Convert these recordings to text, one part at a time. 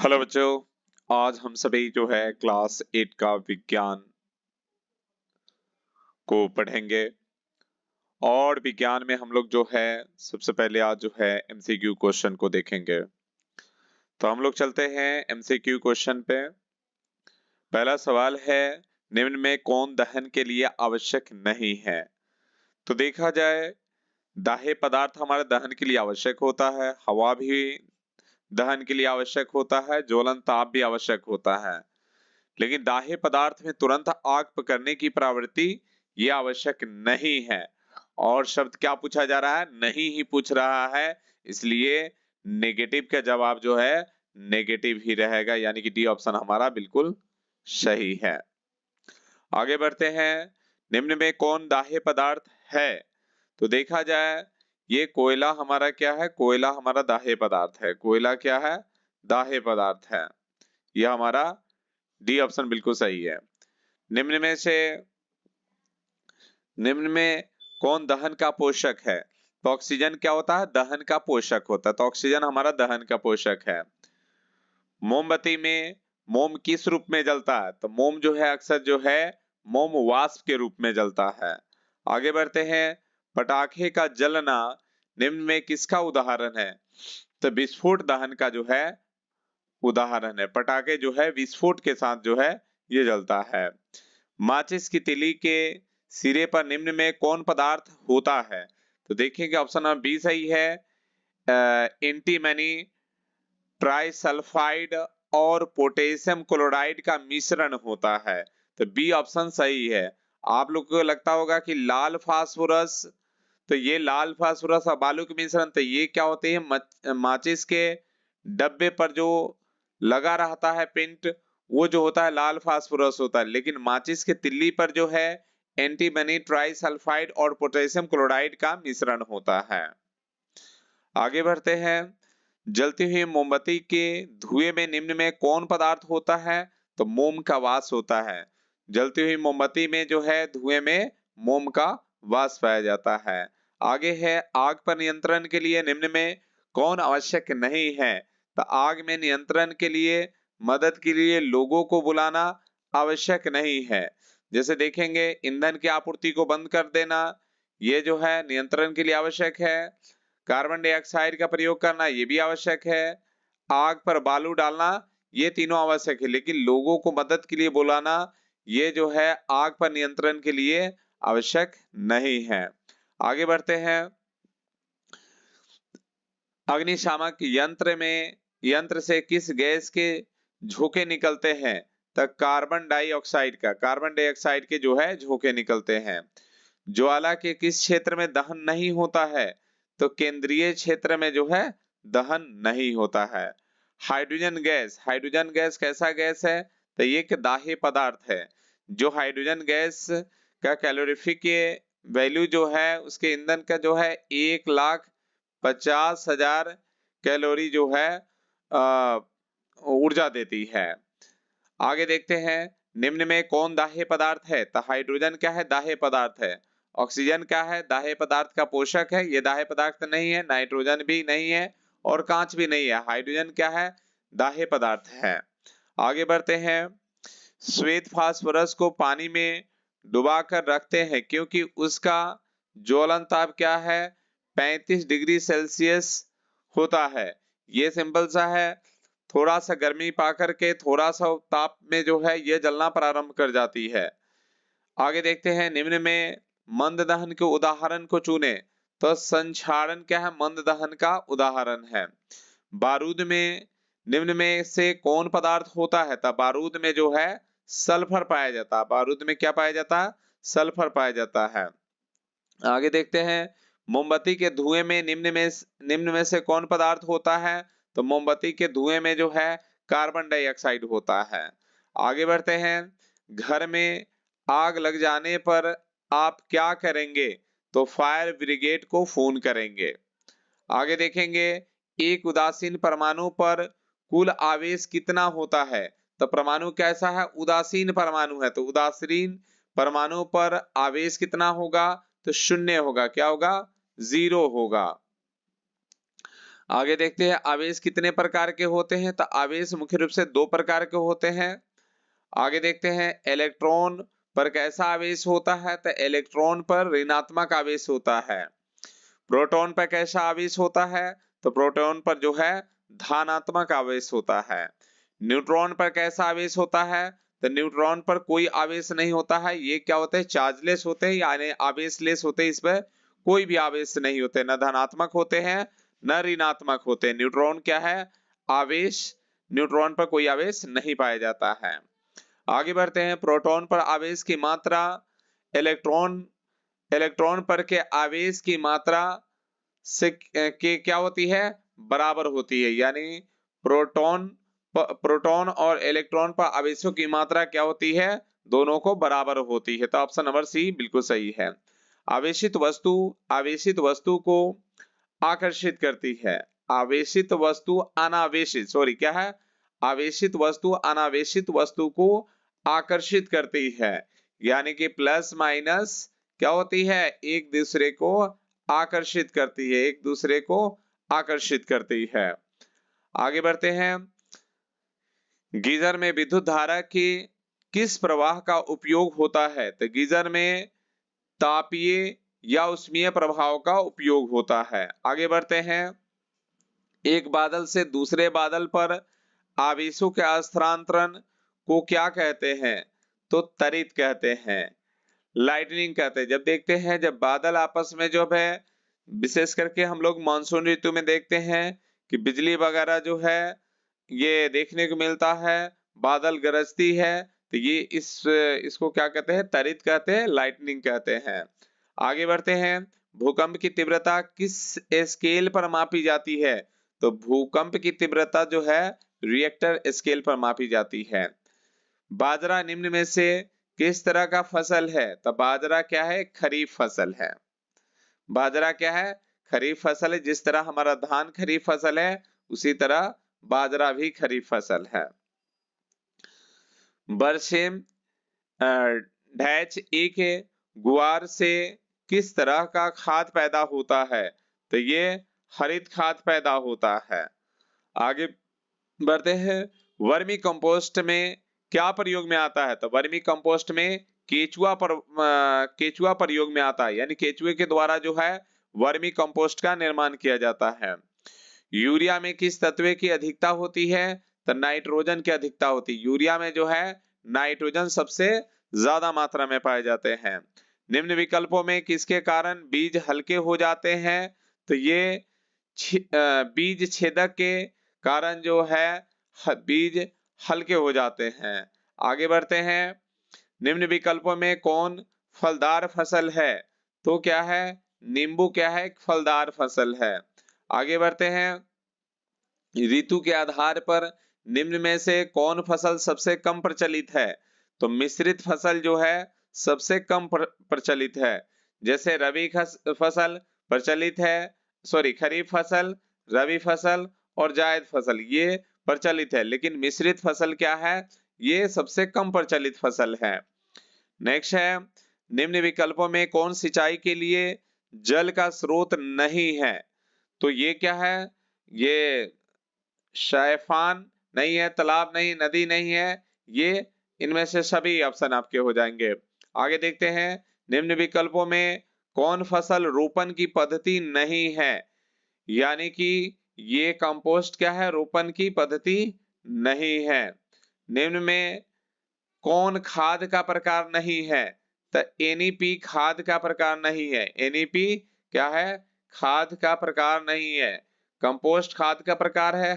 Hello बच्चों, आज हम सभी जो है क्लास 8 का विज्ञान को पढ़ेंगे। और विज्ञान में हम लोग जो है सबसे पहले आज जो है एमसीक्यू क्वेश्चन को देखेंगे। तो हम लोग चलते हैं एमसीक्यू क्वेश्चन पे। पहला सवाल है, निम्न में कौन दहन के लिए आवश्यक नहीं है? तो देखा जाए, दाह्य पदार्थ हमारे दहन के लिए आवश्यक होता है, हवा भी दहन के लिए आवश्यक होता है, ज्वलन ताप भी आवश्यक होता है। लेकिन दाह्य पदार्थ में तुरंत आग पकड़ने की प्रवृत्ति ये आवश्यक नहीं है। और शब्द क्या पूछा जा रहा है? नहीं ही पूछ रहा है, इसलिए नेगेटिव का जवाब जो है नेगेटिव ही रहेगा, यानी कि डी ऑप्शन हमारा बिल्कुल सही है। आगे बढ़ते हैं, निम्न में कौन दाह्य पदार्थ है? तो देखा जाए, ये कोयला हमारा क्या है? कोयला हमारा दाह्य पदार्थ है। कोयला क्या है? दाह्य पदार्थ है। यह हमारा डी ऑप्शन बिल्कुल सही है। निम्न में से निम्न में कौन दहन का पोषक है? तो ऑक्सीजन क्या होता है? दहन का पोषक होता है। तो ऑक्सीजन हमारा दहन का पोषक है। मोमबत्ती में मोम किस रूप में जलता है? तो मोम जो है अक्सर जो है मोम वाष्प के रूप में जलता है। आगे बढ़ते हैं, पटाखे का जलना निम्न में किसका उदाहरण है? तो विस्फोट दहन का जो है उदाहरण है। पटाखे जो है विस्फोट के साथ जो है ये जलता है। माचिस की तिली के सिरे पर निम्न में कौन पदार्थ होता है? तो देखिए ऑप्शन नंबर बी सही है। एंटीमनी ट्राइसल्फाइड और पोटेशियम क्लोराइड का मिश्रण होता है। तो बी ऑप्शन सही है। आप लोग को लगता होगा कि लाल फास्फोरस, तो ये लाल फास्फोरस और बालू के मिश्रण, तो ये क्या होते हैं? माचिस के डब्बे पर जो लगा रहता है पेंट, वो जो होता है लाल फास्फोरस होता है। लेकिन माचिस के तिल्ली पर जो है एंटीमनी ट्राइसल्फाइड और पोटेशियम क्लोराइड का मिश्रण होता है। आगे बढ़ते हैं, जलती हुई मोमबत्ती के धुएं में निम्न में कौन पदार्थ होता है? तो मोम का वाष्प होता है। जलती हुई मोमबत्ती में जो है धुएं में मोम का वाष्प पाया जाता है। आगे है, आग पर नियंत्रण के लिए निम्न में कौन आवश्यक नहीं है? तो आग में नियंत्रण के लिए मदद के लिए लोगों को बुलाना आवश्यक नहीं है। जैसे देखेंगे, ईंधन की आपूर्ति को बंद कर देना, ये जो है नियंत्रण के लिए आवश्यक है। कार्बन डाइऑक्साइड का प्रयोग करना ये भी आवश्यक है। आग पर बालू डालना ये तीनों आवश्यक है। लेकिन लोगों को मदद के लिए बुलाना ये जो है आग पर नियंत्रण के लिए आवश्यक नहीं है। आगे बढ़ते हैं, अग्निशामक यंत्र से किस गैस के झोंके निकलते हैं? तो कार्बन डाइऑक्साइड के जो है झोंके निकलते हैं। ज्वाला के किस क्षेत्र में दहन नहीं होता है? तो केंद्रीय क्षेत्र में जो है दहन नहीं होता है। हाइड्रोजन गैस कैसा गैस है? तो ये एक दाह्य पदार्थ है। जो हाइड्रोजन गैस का कैलोरीफिक वैल्यू जो है उसके ईंधन का जो है 1,50,000 कैलोरी जो है ऊर्जा देती है। आगे देखते हैं, निम्न में कौन दाह्य पदार्थ है? तो हाइड्रोजन क्या है? दाह्य पदार्थ है। ऑक्सीजन क्या है? दाह्य पदार्थ का पोषक है, ये दाह्य पदार्थ नहीं है। नाइट्रोजन भी नहीं है और कांच भी नहीं है। हाइड्रोजन क्या है? दाह्य पदार्थ है। आगे बढ़ते हैं, श्वेत फास्फोरस को पानी में डुबाकर रखते हैं क्योंकि उसका ज्वलन ताप क्या है? 35 डिग्री सेल्सियस होता है। ये सिंपल सा है, थोड़ा सा गर्मी पाकर के थोड़ा सा ताप में जो है ये जलना प्रारंभ कर जाती है। आगे देखते हैं, निम्न में मंद दहन के उदाहरण को चुने। तो संक्षारण क्या है? मंद दहन का उदाहरण है। बारूद में निम्न में से कौन पदार्थ होता है? तो बारूद में जो है सल्फर पाया जाता है। बारूद में क्या पाया जाता है? सल्फर पाया जाता है। आगे देखते हैं, मोमबत्ती के धुएं में निम्न में से कौन पदार्थ होता है? तो मोमबत्ती के धुएं में जो है कार्बन डाइऑक्साइड होता है। आगे बढ़ते हैं, घर में आग लग जाने पर आप क्या करेंगे? तो फायर ब्रिगेड को फोन करेंगे। आगे देखेंगे, एक उदासीन परमाणु पर कुल आवेश कितना होता है? तो परमाणु कैसा है? उदासीन परमाणु है, तो उदासीन परमाणु पर आवेश कितना होगा? तो शून्य होगा। क्या होगा? 0 होगा। आगे देखते हैं आवेश कितने प्रकार के होते हैं। तो आवेश मुख्य रूप से दो प्रकार के होते हैं। आगे देखते हैं इलेक्ट्रॉन पर कैसा आवेश होता है। तो इलेक्ट्रॉन पर ऋणात्मक आवेश होता है। प्रोटॉन पर कैसा आवेश होता है। तो प्रोटॉन पर जो है धनात्मक आवेश होता है। न्यूट्रॉन पर कैसा आवेश होता है। तो न्यूट्रॉन पर कोई आवेश नहीं होता है। ये क्या होते हैं, चार्जलेस होते हैं, यानी आवेशलेस होते हैं। इस पर कोई भी आवेश नहीं होते, न धनात्मक होते हैं न ऋणात्मक होते हैं। न्यूट्रॉन क्या है, आवेश। न्यूट्रॉन पर कोई आवेश नहीं पाया जाता है। आगे बढ़ते हैं, प्रोटॉन पर आवेश की मात्रा इलेक्ट्रॉन पर के आवेश की मात्रा से के क्या होती है, बराबर होती है। यानी प्रोटॉन और इलेक्ट्रॉन पर आवेशों की मात्रा क्या होती है, दोनों को बराबर होती है। तो ऑप्शन नंबर सी बिल्कुल सही है। आवेशित वस्तु को आकर्षित करती है। आवेशित वस्तु अनावेशित क्या है, आवेशित वस्तु अनावेशित वस्तु को आकर्षित करती है। यानी कि प्लस माइनस क्या होती है, एक दूसरे को आकर्षित करती है, एक दूसरे को आकर्षित करती है। आगे बढ़ते हैं, गीजर में विद्युत धारा की किस प्रवाह का उपयोग होता है। तो गीजर में तापीय या उष्मीय प्रभाव का उपयोग होता है। आगे बढ़ते हैं, एक बादल से दूसरे बादल पर आवेशों के स्थानांतरण को क्या कहते हैं। तो त्वरित कहते हैं, लाइटनिंग कहते हैं। जब देखते हैं जब बादल आपस में जो है, विशेष करके हम लोग मानसून ऋतु में देखते हैं कि बिजली वगैरह जो है ये देखने को मिलता है, बादल गरजती है। तो ये इसको क्या कहते हैं, त्वरित कहते हैं, लाइटनिंग कहते हैं। आगे बढ़ते हैं, भूकंप की तीव्रता किस स्केल पर मापी जाती है। तो भूकंप की तीव्रता जो है रिएक्टर स्केल पर मापी जाती है। बाजरा निम्न में से किस तरह का फसल है। तो बाजरा क्या है, खरीफ फसल है। बाजरा क्या है, खरीफ फसल है। जिस तरह हमारा धान खरीफ फसल है, उसी तरह बाजरा भी खरीफ फसल है। बरसेम डैच एक गुआर से किस तरह का खाद पैदा होता है। तो ये हरित खाद पैदा होता है। आगे बढ़ते हैं, वर्मी कंपोस्ट में क्या प्रयोग में आता है। तो वर्मी कंपोस्ट में केचुआ प्रयोग में आता है। यानी केचुए के द्वारा जो है वर्मी कंपोस्ट का निर्माण किया जाता है। यूरिया में किस तत्व की अधिकता होती है। तो नाइट्रोजन की अधिकता होती है। यूरिया में जो है नाइट्रोजन सबसे ज्यादा मात्रा में पाए जाते हैं। निम्न विकल्पों में किसके कारण बीज हल्के हो जाते हैं। तो ये बीज छेदक के कारण जो है बीज हल्के हो जाते हैं। आगे बढ़ते हैं, निम्न विकल्पों में कौन फलदार फसल है। तो क्या है, नींबू क्या है, एक फलदार फसल है। आगे बढ़ते हैं, ऋतु के आधार पर निम्न में से कौन फसल सबसे कम प्रचलित है। तो मिश्रित फसल जो है सबसे कम प्रचलित है। जैसे रबी फसल प्रचलित है, खरीफ फसल, रबी फसल और जायद फसल ये प्रचलित है। लेकिन मिश्रित फसल क्या है, ये सबसे कम प्रचलित फसल है। नेक्स्ट है, निम्न विकल्पों में कौन सिंचाई के लिए जल का स्रोत नहीं है। तो ये क्या है, ये शैफान नहीं है, तालाब नहीं, नदी नहीं है। ये इनमें से सभी ऑप्शन आपके हो जाएंगे। आगे देखते हैं, निम्न विकल्पों में कौन फसल रोपण की पद्धति नहीं है। यानी कि ये कंपोस्ट क्या है, रोपण की पद्धति नहीं है। निम्न में कौन खाद का प्रकार नहीं है। तो एनईपी खाद का प्रकार नहीं है। एनईपी क्या है, खाद का प्रकार नहीं है। कंपोस्ट खाद का प्रकार है,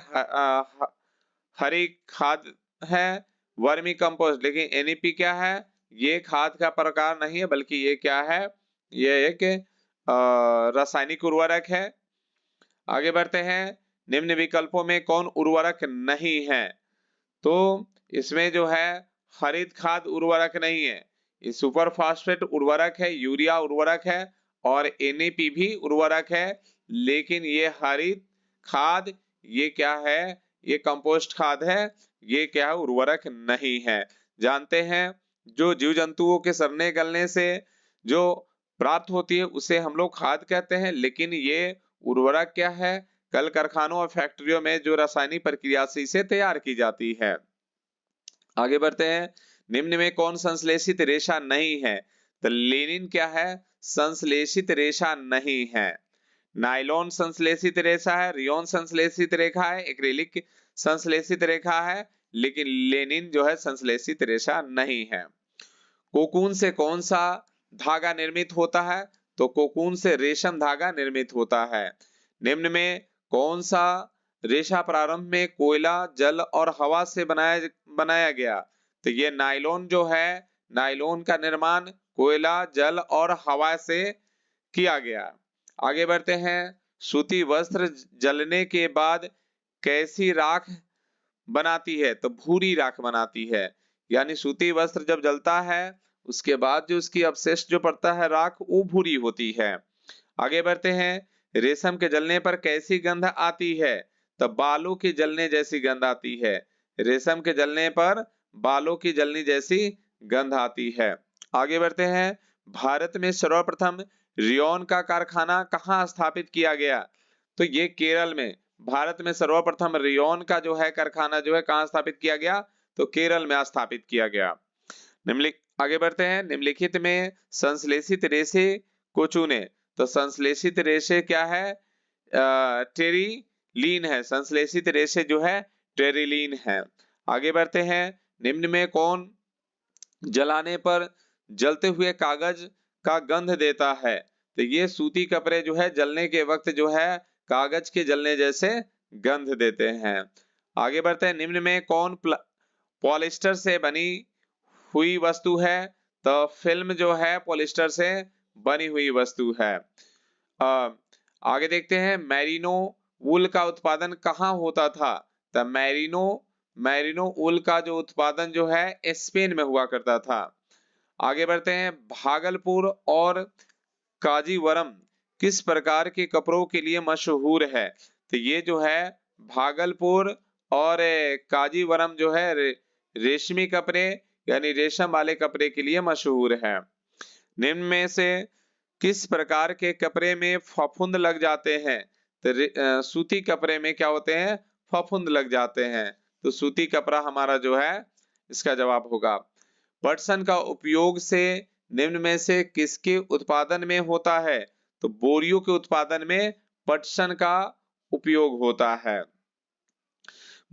हरी खाद है, वर्मी कंपोस्ट। लेकिन एनईपी क्या है, ये खाद का प्रकार नहीं है, बल्कि ये क्या है, ये एक रासायनिक उर्वरक है। आगे बढ़ते हैं, निम्न विकल्पों में कौन उर्वरक नहीं है। तो इसमें जो है हरित खाद उर्वरक नहीं है, ये सुपर फास्फेट उर्वरक है, यूरिया उर्वरक है और एनएपी भी उर्वरक है। लेकिन ये हरित खाद ये क्या है, ये कंपोस्ट खाद है, ये क्या है, उर्वरक नहीं है। जानते हैं जो जीव जंतुओं के सड़ने गलने से जो प्राप्त होती है उसे हम लोग खाद कहते हैं, लेकिन ये उर्वरक क्या है, कल कारखानों और फैक्ट्रियों में जो रासायनिक प्रक्रिया से इसे तैयार की जाती है। आगे बढ़ते हैं, निम्न में कौन संश्लेषित रेशा नहीं है? तो लेनिन क्या है? संश्लेषित रेशा नहीं है। नायलॉन संश्लेषित रेशा है, रियोन संश्लेषित रेखा है, एक्रिलिक संश्लेषित रेखा है, लेकिन लेनिन जो है संश्लेषित रेशा नहीं है। कोकून से कौन सा धागा निर्मित होता है? तो कोकून से रेशम धागा निर्मित होता है। निम्न में कौन सा रेशा प्रारंभ में कोयला, जल और हवा से बनाया गया? तो ये नायलॉन जो है, नायलॉन का निर्माण कोयला, जल और हवा से किया गया। आगे बढ़ते हैं, सूती वस्त्र जलने के बाद कैसी राख बनाती है? तो भूरी राख बनाती है। यानी सूती वस्त्र जब जलता है उसके बाद जो उसकी अवशेष जो पड़ता है राख, वो भूरी होती है। आगे बढ़ते हैं, रेशम के जलने पर कैसी गंध आती है? तो बालों की जलने जैसी गंध आती है। रेशम के जलने पर बालों की जलनी जैसी गंध आती है। आगे बढ़ते हैं, भारत में सर्वप्रथम रियोन का कारखाना कहाँ स्थापित किया गया? तो ये केरल में, भारत में सर्वप्रथम रियोन का जो है कारखाना जो है कहाँ स्थापित किया गया? तो केरल में स्थापित किया गया। आगे बढ़ते हैं, निम्नलिखित में संश्लेषित रेशे को चुने। तो संश्लेषित रेशे क्या है? टेरिलीन है। संश्लेषित रेशे जो है टेरिलीन है। आगे बढ़ते हैं, निम्न में कौन जलाने पर जलते हुए कागज का गंध देता है? तो ये सूती कपड़े जो है जलने के वक्त जो है कागज के जलने जैसे गंध देते हैं। आगे बढ़ते हैं, निम्न में कौन पॉलिस्टर से बनी हुई वस्तु है? तो फिल्म जो है पॉलिस्टर से बनी हुई वस्तु है। आगे देखते हैं, मैरिनो वूल का उत्पादन कहाँ होता था? तो मैरिनो वूल का जो उत्पादन जो है स्पेन में हुआ करता था। आगे बढ़ते हैं, भागलपुर और कांजीवरम किस प्रकार के कपड़ों के लिए मशहूर है? तो ये जो है भागलपुर और कांजीवरम जो है रेशमी कपड़े यानी रेशम वाले कपड़े के लिए मशहूर है। निम्न में से किस प्रकार के कपड़े में फफूंद लग जाते हैं? तो सूती कपड़े में क्या होते हैं? फफूंद लग जाते हैं। तो सूती कपड़ा हमारा जो है इसका जवाब होगा। पटसन का उपयोग से निम्न में से किसके उत्पादन में होता है? तो बोरियों के उत्पादन में पटसन का उपयोग होता है।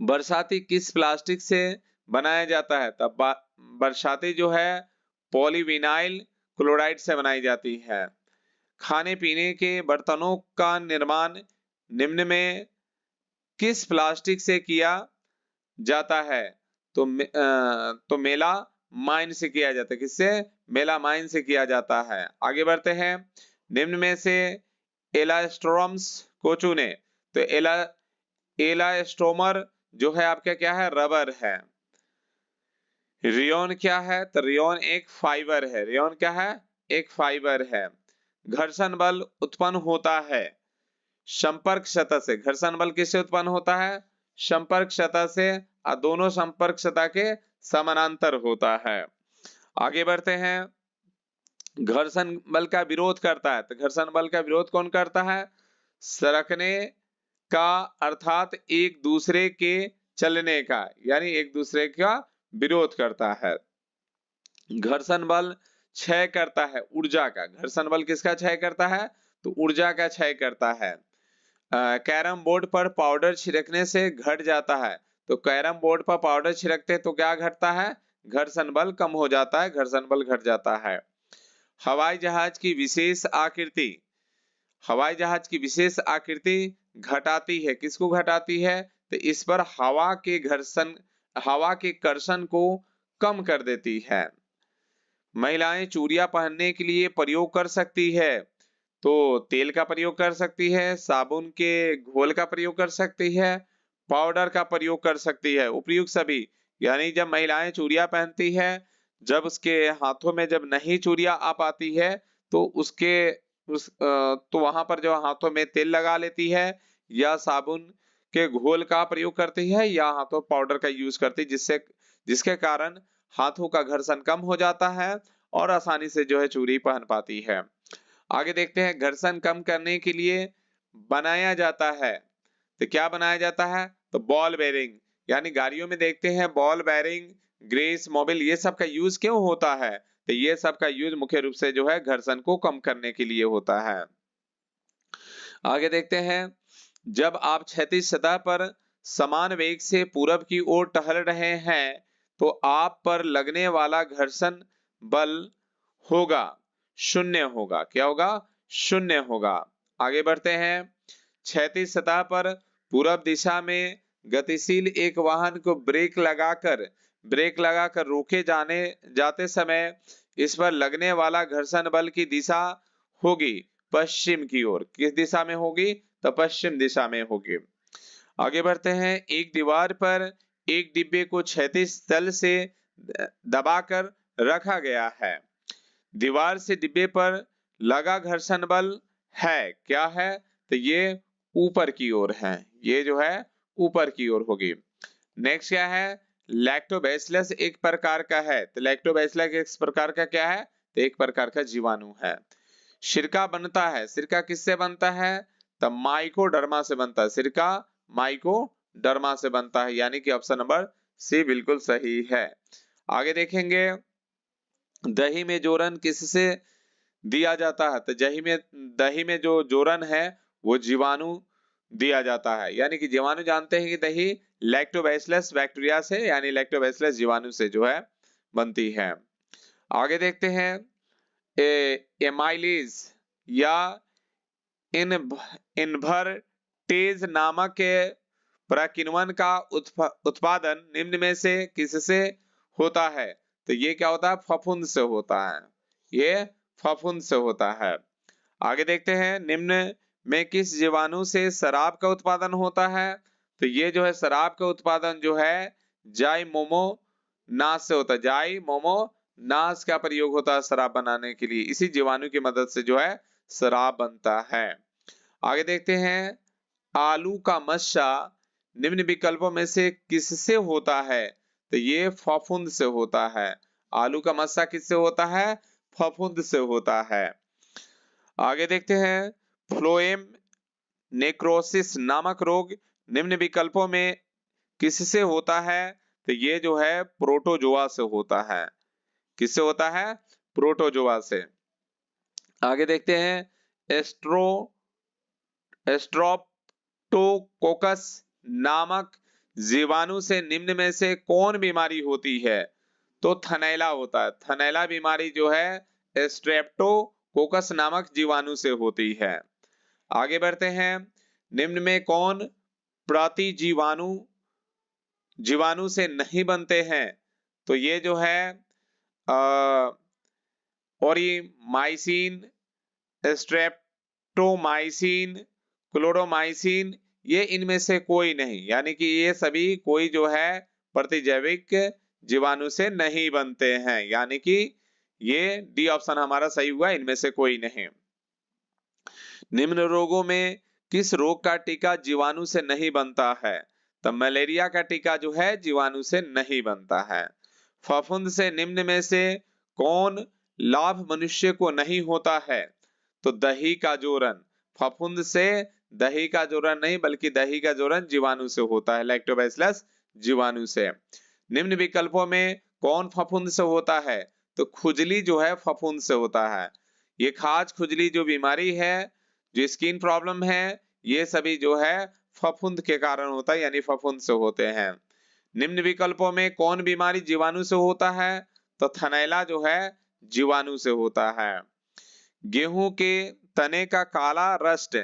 बरसाती किस प्लास्टिक से बनाया जाता है? तब बरसाती जो है पॉलीविनाइल क्लोराइड से बनाई जाती है। खाने पीने के बर्तनों का निर्माण निम्न में किस प्लास्टिक से किया जाता है? तो मेलामाइन से किया जाता है। किससे? मेलामाइन से किया जाता है। आगे बढ़ते हैं, निम्न में से एलास्टोमर्स को चुने। तो एलास्टोमर जो है आपका क्या है? रबर है। रियोन क्या है? तो रियोन एक फाइबर है। रियोन क्या है? एक फाइबर है। घर्षण बल उत्पन्न होता है संपर्क सतह से। घर्षण बल किससे उत्पन्न होता है? संपर्क सतह से, और दोनों संपर्क सतह के समानांतर होता है। आगे बढ़ते हैं, घर्षण बल का विरोध करता है। तो घर्षण बल का विरोध कौन करता है? सरकने का, अर्थात एक दूसरे के चलने का, यानी एक दूसरे का विरोध करता है। घर्षण बल क्षय करता है ऊर्जा का। घर्षण बल किसका क्षय करता है? तो ऊर्जा का क्षय करता है। कैरम बोर्ड पर पाउडर छिड़कने से घट जाता है। तो कैरम बोर्ड पर पाउडर छिड़कते तो क्या घटता है? घर्षण बल कम हो जाता है, घर्षण बल घट जाता है। हवाई जहाज की विशेष आकृति, हवाई जहाज की विशेष आकृति घटाती है। किसको घटाती है? तो इस पर हवा के कर्षण को कम कर देती है। महिलाएं चूड़ियां पहनने के लिए प्रयोग कर सकती है। तो तेल का प्रयोग कर सकती है, साबुन के घोल का प्रयोग कर सकती है, पाउडर का प्रयोग कर सकती है, उपयुक्त सभी। यानी जब महिलाएं चूड़ियां पहनती है, जब उसके हाथों में जब नहीं चूड़ियां आ पाती है तो तो वहां पर जो हाथों में तेल लगा लेती है या साबुन के घोल का प्रयोग करती है या हाथों पाउडर का यूज करती है, जिसके कारण हाथों का घर्षण कम हो जाता है और आसानी से जो है चूड़ी पहन पाती है। आगे देखते हैं, घर्षण कम करने के लिए बनाया जाता है तो क्या बनाया जाता है? तो बॉल बेरिंग, यानी गाड़ियों में देखते हैं बॉल बेरिंग, ग्रीस, मोबिल, ये सब का यूज क्यों होता है? तो ये सब का यूज मुख्य रूप से जो है घर्षण को कम करने के लिए होता है। आगे देखते हैं, जब आप क्षैतिज सतह पर समान वेग से पूरब की ओर टहल रहे हैं तो आप पर लगने वाला घर्षण बल होगा शून्य होगा। क्या होगा? शून्य होगा। आगे बढ़ते हैं, क्षैतिज सतह पर पूरब दिशा में गतिशील एक वाहन को ब्रेक लगाकर रोके जाते समय इस पर लगने वाला घर्षण बल की दिशा होगी पश्चिम की ओर। किस दिशा में होगी? तो पश्चिम दिशा में होगी। आगे बढ़ते हैं, एक दीवार पर एक डिब्बे को क्षैतिज तल से दबाकर रखा गया है। दीवार से डिब्बे पर लगा घर्षण बल है, क्या है? तो ये ऊपर की ओर है, ये जो है ऊपर की ओर होगी। नेक्स्ट क्या है? लैक्टोबैसिलस एक प्रकार का है। तो लैक्टोबैसिलस एक प्रकार का क्या है? तो एक प्रकार का जीवाणु है। सिरका बनता है, सिरका किससे बनता है? तो माइकोडर्मा से बनता है। सिरका माइकोडर्मा से बनता है, यानी कि ऑप्शन नंबर सी बिल्कुल सही है। आगे देखेंगे, दही में जोरन किससे दिया जाता है? तो दही में जो जोरन है वो जीवाणु दिया जाता है, यानी कि जीवाणु जानते हैं कि दही लैक्टोबैसिलस बैक्टीरिया से यानी लैक्टोबैसिलस जीवाणु से जो है बनती है। आगे देखते हैं, एमाइलीज या इन्वर्टेज नामक के प्रकिण्वन का उत्पादन निम्न में से किससे होता है? तो ये क्या होता है? फफूंद से होता है, ये फफूंद से होता है। आगे देखते हैं, निम्न में किस जीवाणु से शराब का उत्पादन होता है? तो ये जो है शराब का उत्पादन जो है जाइमोमोनास से होता है। जाइमोमोनास का प्रयोग होता है शराब बनाने के लिए, इसी जीवाणु की मदद से जो है शराब बनता है। आगे देखते हैं, आलू का मस्सा निम्न विकल्पों में से किससे होता है? तो ये फफूंद से होता है। आलू का मस्सा किससे होता है? फफूंद से होता है। आगे देखते हैं, फ्लोएम नेक्रोसिस नामक रोग निम्न विकल्पों में किससे होता है? तो ये जो है प्रोटोजोआ से होता है। किससे होता है? प्रोटोजोआ से। आगे देखते हैं, स्ट्रेप्टोकोकस नामक जीवाणु से निम्न में से कौन बीमारी होती है? तो थनैला होता है। थनैला बीमारी जो है स्ट्रेप्टोकोकस नामक जीवाणु से होती है। आगे बढ़ते हैं, निम्न में कौन जीवाणु से नहीं बनते हैं? तो ये जो है ओरिमाइसिन, स्ट्रेप्टोमाइसिन, क्लोरोमाइसिन, ये इनमें से कोई नहीं, यानी कि ये सभी कोई जो है प्रतिजैविक जीवाणु से नहीं बनते हैं, यानी कि ये डी ऑप्शन हमारा सही हुआ, इनमें से कोई नहीं। निम्न रोगों में किस रोग का टीका जीवाणु से नहीं बनता है? तो मलेरिया का टीका जो है जीवाणु से नहीं बनता है। फफूंद से निम्न में से कौन लाभ मनुष्य को नहीं होता है? तो दही का जोरन। फफूंद से दही का जोरन नहीं, बल्कि दही का जोरन जीवाणु से होता है, लैक्टोबैसिलस जीवाणु से। निम्न विकल्पों में कौन फफूंद से होता है? तो खुजली जो है फफूंद से होता है। ये खाज खुजली जो बीमारी है, जो स्किन प्रॉब्लम है, ये सभी जो है फफूंद के कारण होता है, यानी फफूंद से होते हैं। निम्न विकल्पों में कौन बीमारी जीवाणु से होता है? तो थनैला जो है जीवाणु से होता है। गेहूं के तने का काला रस्ट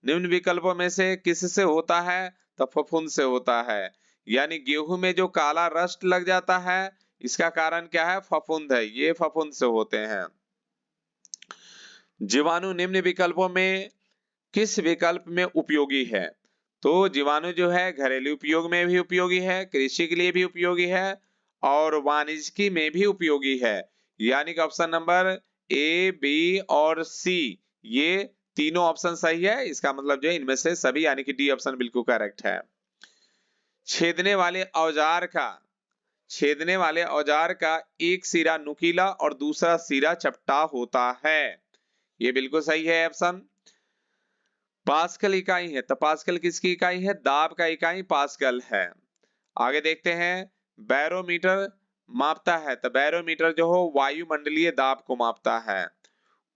निम्न विकल्पों में से किससे होता है? तो फफूंद से होता है, यानी गेहूं में जो काला रस्ट लग जाता है इसका कारण क्या है? फफूंद है, ये फफूंद से होते हैं। जीवाणु निम्न विकल्पों में किस विकल्प में उपयोगी है? तो जीवाणु जो है घरेलू उपयोग में भी उपयोगी है, कृषि के लिए भी उपयोगी है और वाणिज्यिकी में भी उपयोगी है, यानी कि ऑप्शन नंबर ए, बी और सी, ये तीनों ऑप्शन सही है। इसका मतलब जो है इनमें से सभी, यानी कि डी ऑप्शन बिल्कुल करेक्ट है। छेदने वाले औजार का एक सिरा नुकीला और दूसरा सिरा चपटा होता है, ये बिल्कुल सही है ऑप्शन। पास्कल इकाई है, तो पास्कल किसकी इकाई है? दाब का इकाई पास्कल है। आगे देखते हैं, बैरोमीटर मापता है, तो बैरोमीटर जो हो वायुमंडलीय दाब को मापता है।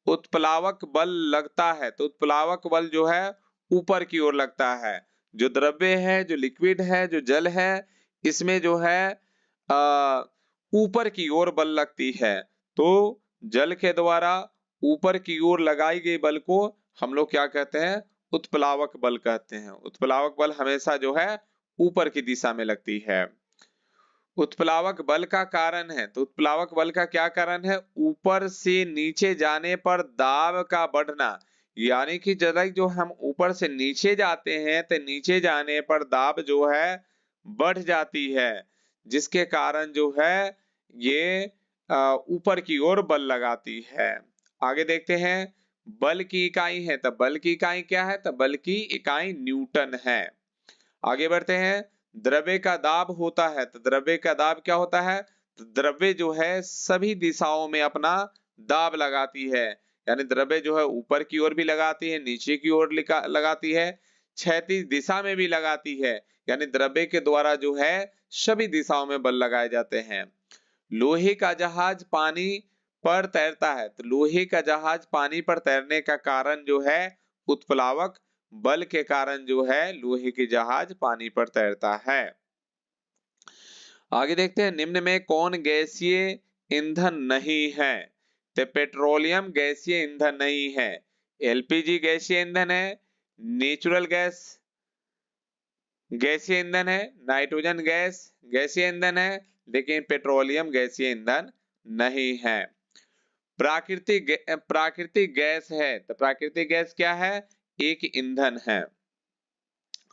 उत्प्लावक बल लगता है, तो उत्प्लावक बल जो है ऊपर की ओर लगता है। जो द्रव्य है, जो लिक्विड है, जो जल है, इसमें जो है ऊपर की ओर बल लगती है। तो जल के द्वारा ऊपर की ओर लगाई गई बल को हम लोग क्या कहते हैं? उत्प्लावक बल कहते हैं। उत्प्लावक बल हमेशा जो है ऊपर की दिशा में लगती है। उत्प्लावक बल का कारण है, तो उत्प्लावक बल का क्या कारण है? ऊपर से नीचे जाने पर दाब का बढ़ना, यानी कि जब जो हम ऊपर से नीचे जाते हैं तो नीचे जाने पर दाब जो है बढ़ जाती है, जिसके कारण जो है ये ऊपर की ओर बल लगाती है। आगे देखते हैं, बल की इकाई है, तो बल की इकाई क्या है? तो बल की इकाई न्यूटन है। आगे बढ़ते हैं, द्रव्य का दाब होता है, तो द्रव्य का दाब क्या होता है? तो द्रव्य जो है सभी दिशाओं में अपना दाब लगाती है, यानी द्रव्य जो है ऊपर की ओर भी लगाती है, नीचे की ओर लगाती है, क्षैतिज दिशा में भी लगाती है, यानी द्रव्य के द्वारा जो है सभी दिशाओं में बल लगाए जाते हैं। लोहे का जहाज पानी पर तैरता है, तो लोहे का जहाज पानी पर तैरने का कारण जो है उत्प्लावक बल के कारण जो है लोहे की जहाज पानी पर तैरता है। आगे देखते हैं, निम्न में कौन गैसीय ईंधन नहीं है? तो पेट्रोलियम गैसीय ईंधन नहीं है, एलपीजी गैसीय ईंधन है, नेचुरल गैस गैसीय ईंधन है, नाइट्रोजन गैस गैसीय ईंधन है, लेकिन पेट्रोलियम गैसीय ईंधन नहीं है। प्राकृतिक गैस है, तो प्राकृतिक गैस क्या है? एक ईंधन है।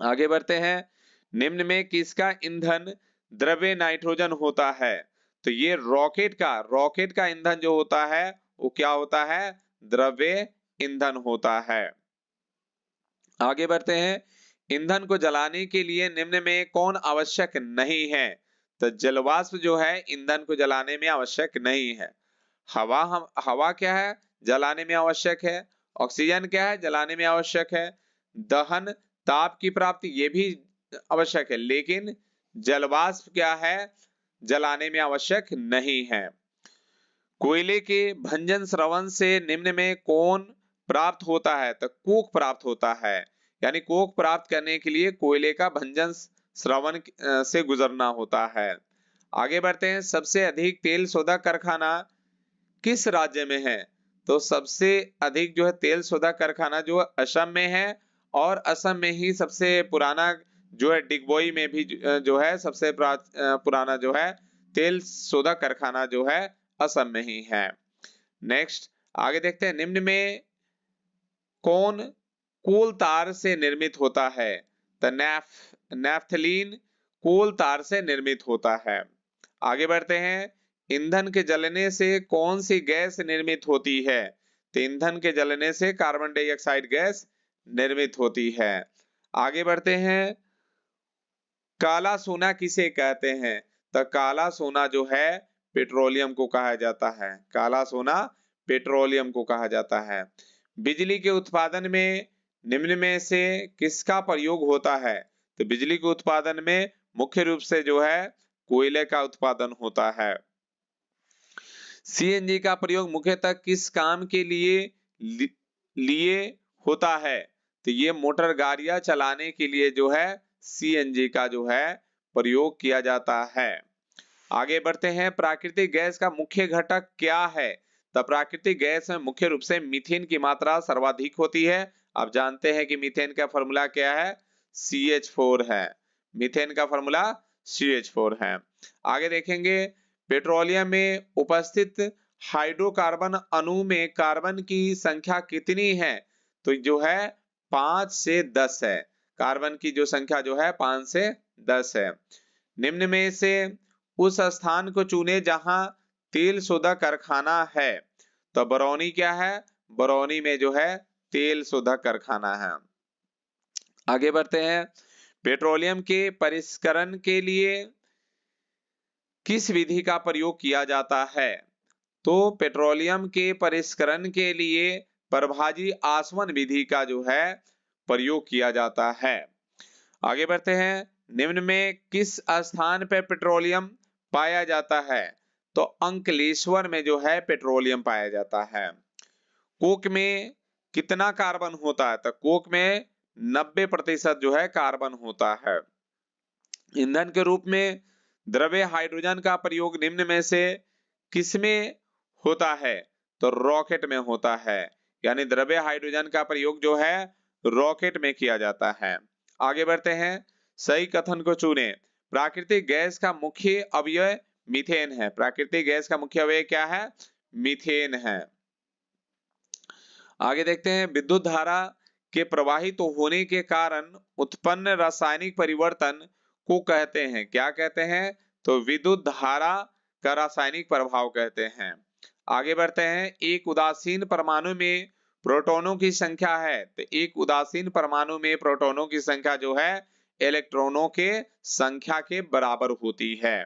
आगे बढ़ते हैं, निम्न में किसका ईंधन द्रव्य नाइट्रोजन होता है? तो ये रॉकेट का ईंधन जो होता है वो क्या होता है? द्रव्य ईंधन होता है। आगे बढ़ते हैं, ईंधन को जलाने के लिए निम्न में कौन आवश्यक नहीं है? तो जलवाष्प जो है ईंधन को जलाने में आवश्यक नहीं है। हवा क्या है? जलाने में आवश्यक है। ऑक्सीजन क्या है? जलाने में आवश्यक है। दहन, ताप की प्राप्ति, ये भी आवश्यक है, लेकिन जलवाष्प क्या है? जलाने में आवश्यक नहीं है। कोयले के भंजन श्रवण से निम्न में कौन प्राप्त होता है? तो कोक प्राप्त होता है, यानी कोक प्राप्त करने के लिए कोयले का भंजन श्रवण से गुजरना होता है। आगे बढ़ते हैं, सबसे अधिक तेल शोधक कारखाना किस राज्य में है? तो सबसे अधिक जो है तेल शोधक कारखाना जो असम में है, और असम में ही सबसे पुराना जो है डिगबोई में भी जो है सबसे पुराना जो है तेल शोधक कारखाना जो है असम में ही है। नेक्स्ट आगे देखते हैं, निम्न में कौन कोल तार से निर्मित होता है? तो नैफ्थलीन कोल तार से निर्मित होता है। आगे बढ़ते हैं, ईंधन के जलने से कौन सी गैस निर्मित होती है? तो ईंधन के जलने से कार्बन डाइऑक्साइड गैस निर्मित होती है। आगे बढ़ते हैं, काला सोना किसे कहते हैं? तो काला सोना जो है पेट्रोलियम को कहा जाता है। काला सोना पेट्रोलियम को कहा जाता है। बिजली के उत्पादन में निम्न में से किसका प्रयोग होता है? तो बिजली के उत्पादन में मुख्य रूप से जो है कोयले का उत्पादन होता है। सीएनजी का प्रयोग मुख्यतः किस काम के लिए होता है? तो ये मोटर गाड़ियां चलाने के लिए जो है सीएनजी का जो है प्रयोग किया जाता है। आगे बढ़ते हैं, प्राकृतिक गैस का मुख्य घटक क्या है? तो प्राकृतिक गैस में मुख्य रूप से मीथेन की मात्रा सर्वाधिक होती है। आप जानते हैं कि मीथेन का फॉर्मूला क्या है? CH4 है। मीथेन का फॉर्मूला CH4 है। आगे देखेंगे, पेट्रोलियम में उपस्थित हाइड्रोकार्बन अणु में कार्बन की संख्या कितनी है? तो जो है 5 से 10 है। कार्बन की जो संख्या जो है 5 से 10 है। निम्न में से उस स्थान को चुने जहां तेल शोधक कारखाना है। तो बरौनी क्या है? बरौनी में जो है तेल शोधक कारखाना है। आगे बढ़ते हैं, पेट्रोलियम के परिष्करण के लिए किस विधि का प्रयोग किया जाता है? तो पेट्रोलियम के परिष्करण के लिए प्रभाजी आसवन विधि का जो है प्रयोग किया जाता है। आगे बढ़ते हैं, निम्न में किस स्थान पर पेट्रोलियम पाया जाता है? तो अंकलेश्वर में जो है पेट्रोलियम पाया जाता है। कोक में कितना कार्बन होता है? तो कोक में 90% जो है कार्बन होता है। ईंधन के रूप में द्रव्य हाइड्रोजन का प्रयोग निम्न में से किसमें होता है? तो रॉकेट में होता है। यानी द्रव्य हाइड्रोजन का प्रयोग जो है रॉकेट में किया जाता है। आगे बढ़ते हैं, सही कथन को चुनें। प्राकृतिक गैस का मुख्य अवयव मीथेन है। प्राकृतिक गैस का मुख्य अवयव क्या है? मीथेन है। आगे देखते हैं, विद्युत धारा के प्रवाहित होने के कारण उत्पन्न रासायनिक परिवर्तन को कहते हैं, क्या कहते हैं? तो विद्युत धारा का रासायनिक प्रभाव कहते हैं। आगे बढ़ते हैं, एक उदासीन परमाणु में प्रोटॉनों की संख्या है। तो एक उदासीन परमाणु में प्रोटॉनों की संख्या जो है इलेक्ट्रॉनों के संख्या के बराबर होती है।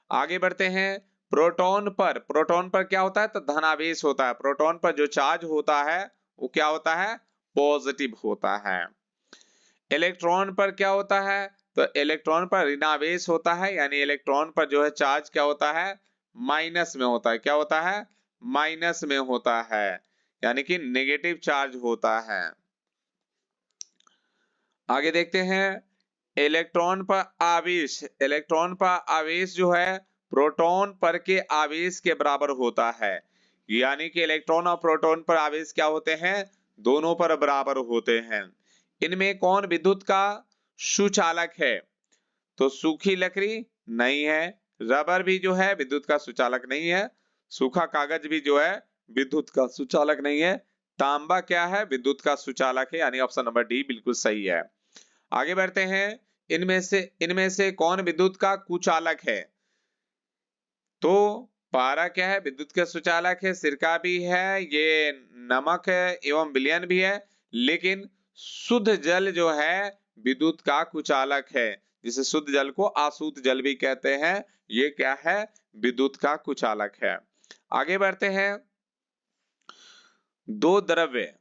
आगे बढ़ते हैं, प्रोटॉन पर क्या होता है? तो धनावेश होता है। प्रोटॉन पर जो चार्ज होता है वो क्या होता है? पॉजिटिव होता है। इलेक्ट्रॉन पर क्या होता है? तो इलेक्ट्रॉन पर ऋणावेश होता है, यानी इलेक्ट्रॉन पर जो है चार्ज क्या होता है? माइनस में होता है। क्या होता है? माइनस में होता है, यानी कि नेगेटिव चार्ज होता है। आगे देखते हैं, इलेक्ट्रॉन पर आवेश जो है प्रोटॉन पर के आवेश के बराबर होता है। यानी कि इलेक्ट्रॉन और प्रोटॉन पर आवेश क्या होते हैं? दोनों पर बराबर होते हैं। इनमें कौन विद्युत का सुचालक है? तो सूखी लकड़ी नहीं है, रबर भी जो है विद्युत का सुचालक नहीं है, सूखा कागज भी जो है विद्युत का सुचालक नहीं है, तांबा क्या है? विद्युत का सुचालक है, यानी ऑप्शन नंबर डी बिल्कुल सही है। आगे बढ़ते हैं, इनमें से कौन विद्युत का कुचालक है? तो पारा क्या है? विद्युत का सुचालक है। सिरका भी है, ये नमक है एवं विलयन भी है, लेकिन शुद्ध जल जो है विद्युत का कुचालक है, जिसे शुद्ध जल को अशुद्ध जल भी कहते हैं। ये क्या है? विद्युत का कुचालक है। आगे बढ़ते हैं, दो द्रव्य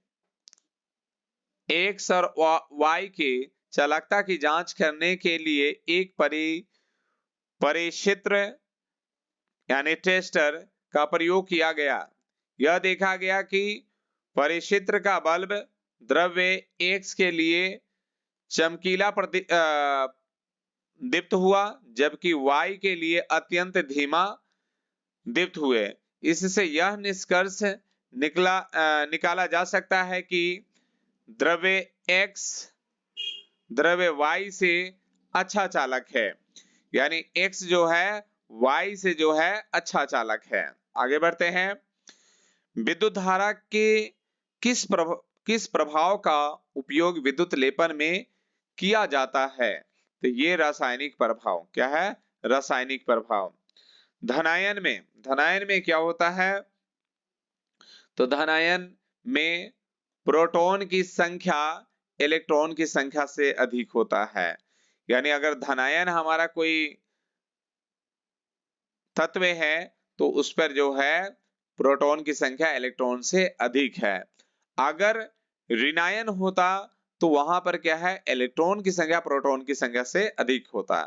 एक्स और वाई के चालकता की जांच करने के लिए एक परिक्षेत्र यानी टेस्टर का प्रयोग किया गया। यह देखा गया कि परिक्षेत्र का बल्ब द्रव्य एक्स के लिए चमकीला दीप्त हुआ, जबकि वाई के लिए अत्यंत धीमा दीप्त हुए। इससे यह निष्कर्ष निकाला जा सकता है कि द्रव्य एक्स द्रव्य वाई से अच्छा चालक है, यानी एक्स जो है वाई से जो है अच्छा चालक है। आगे बढ़ते हैं, विद्युत धारा के किस प्रभाव का उपयोग विद्युत लेपन में किया जाता है? तो ये रासायनिक प्रभाव क्या है? रासायनिक प्रभाव। धनायन में क्या होता है? तो धनायन में प्रोटॉन की संख्या इलेक्ट्रॉन की संख्या से अधिक होता है। यानी अगर धनायन हमारा कोई तत्व है तो उस पर जो है प्रोटॉन की संख्या इलेक्ट्रॉन से अधिक है। अगर ऋणायन होता तो वहां पर क्या है? इलेक्ट्रॉन की संख्या प्रोटॉन की संख्या से अधिक होता।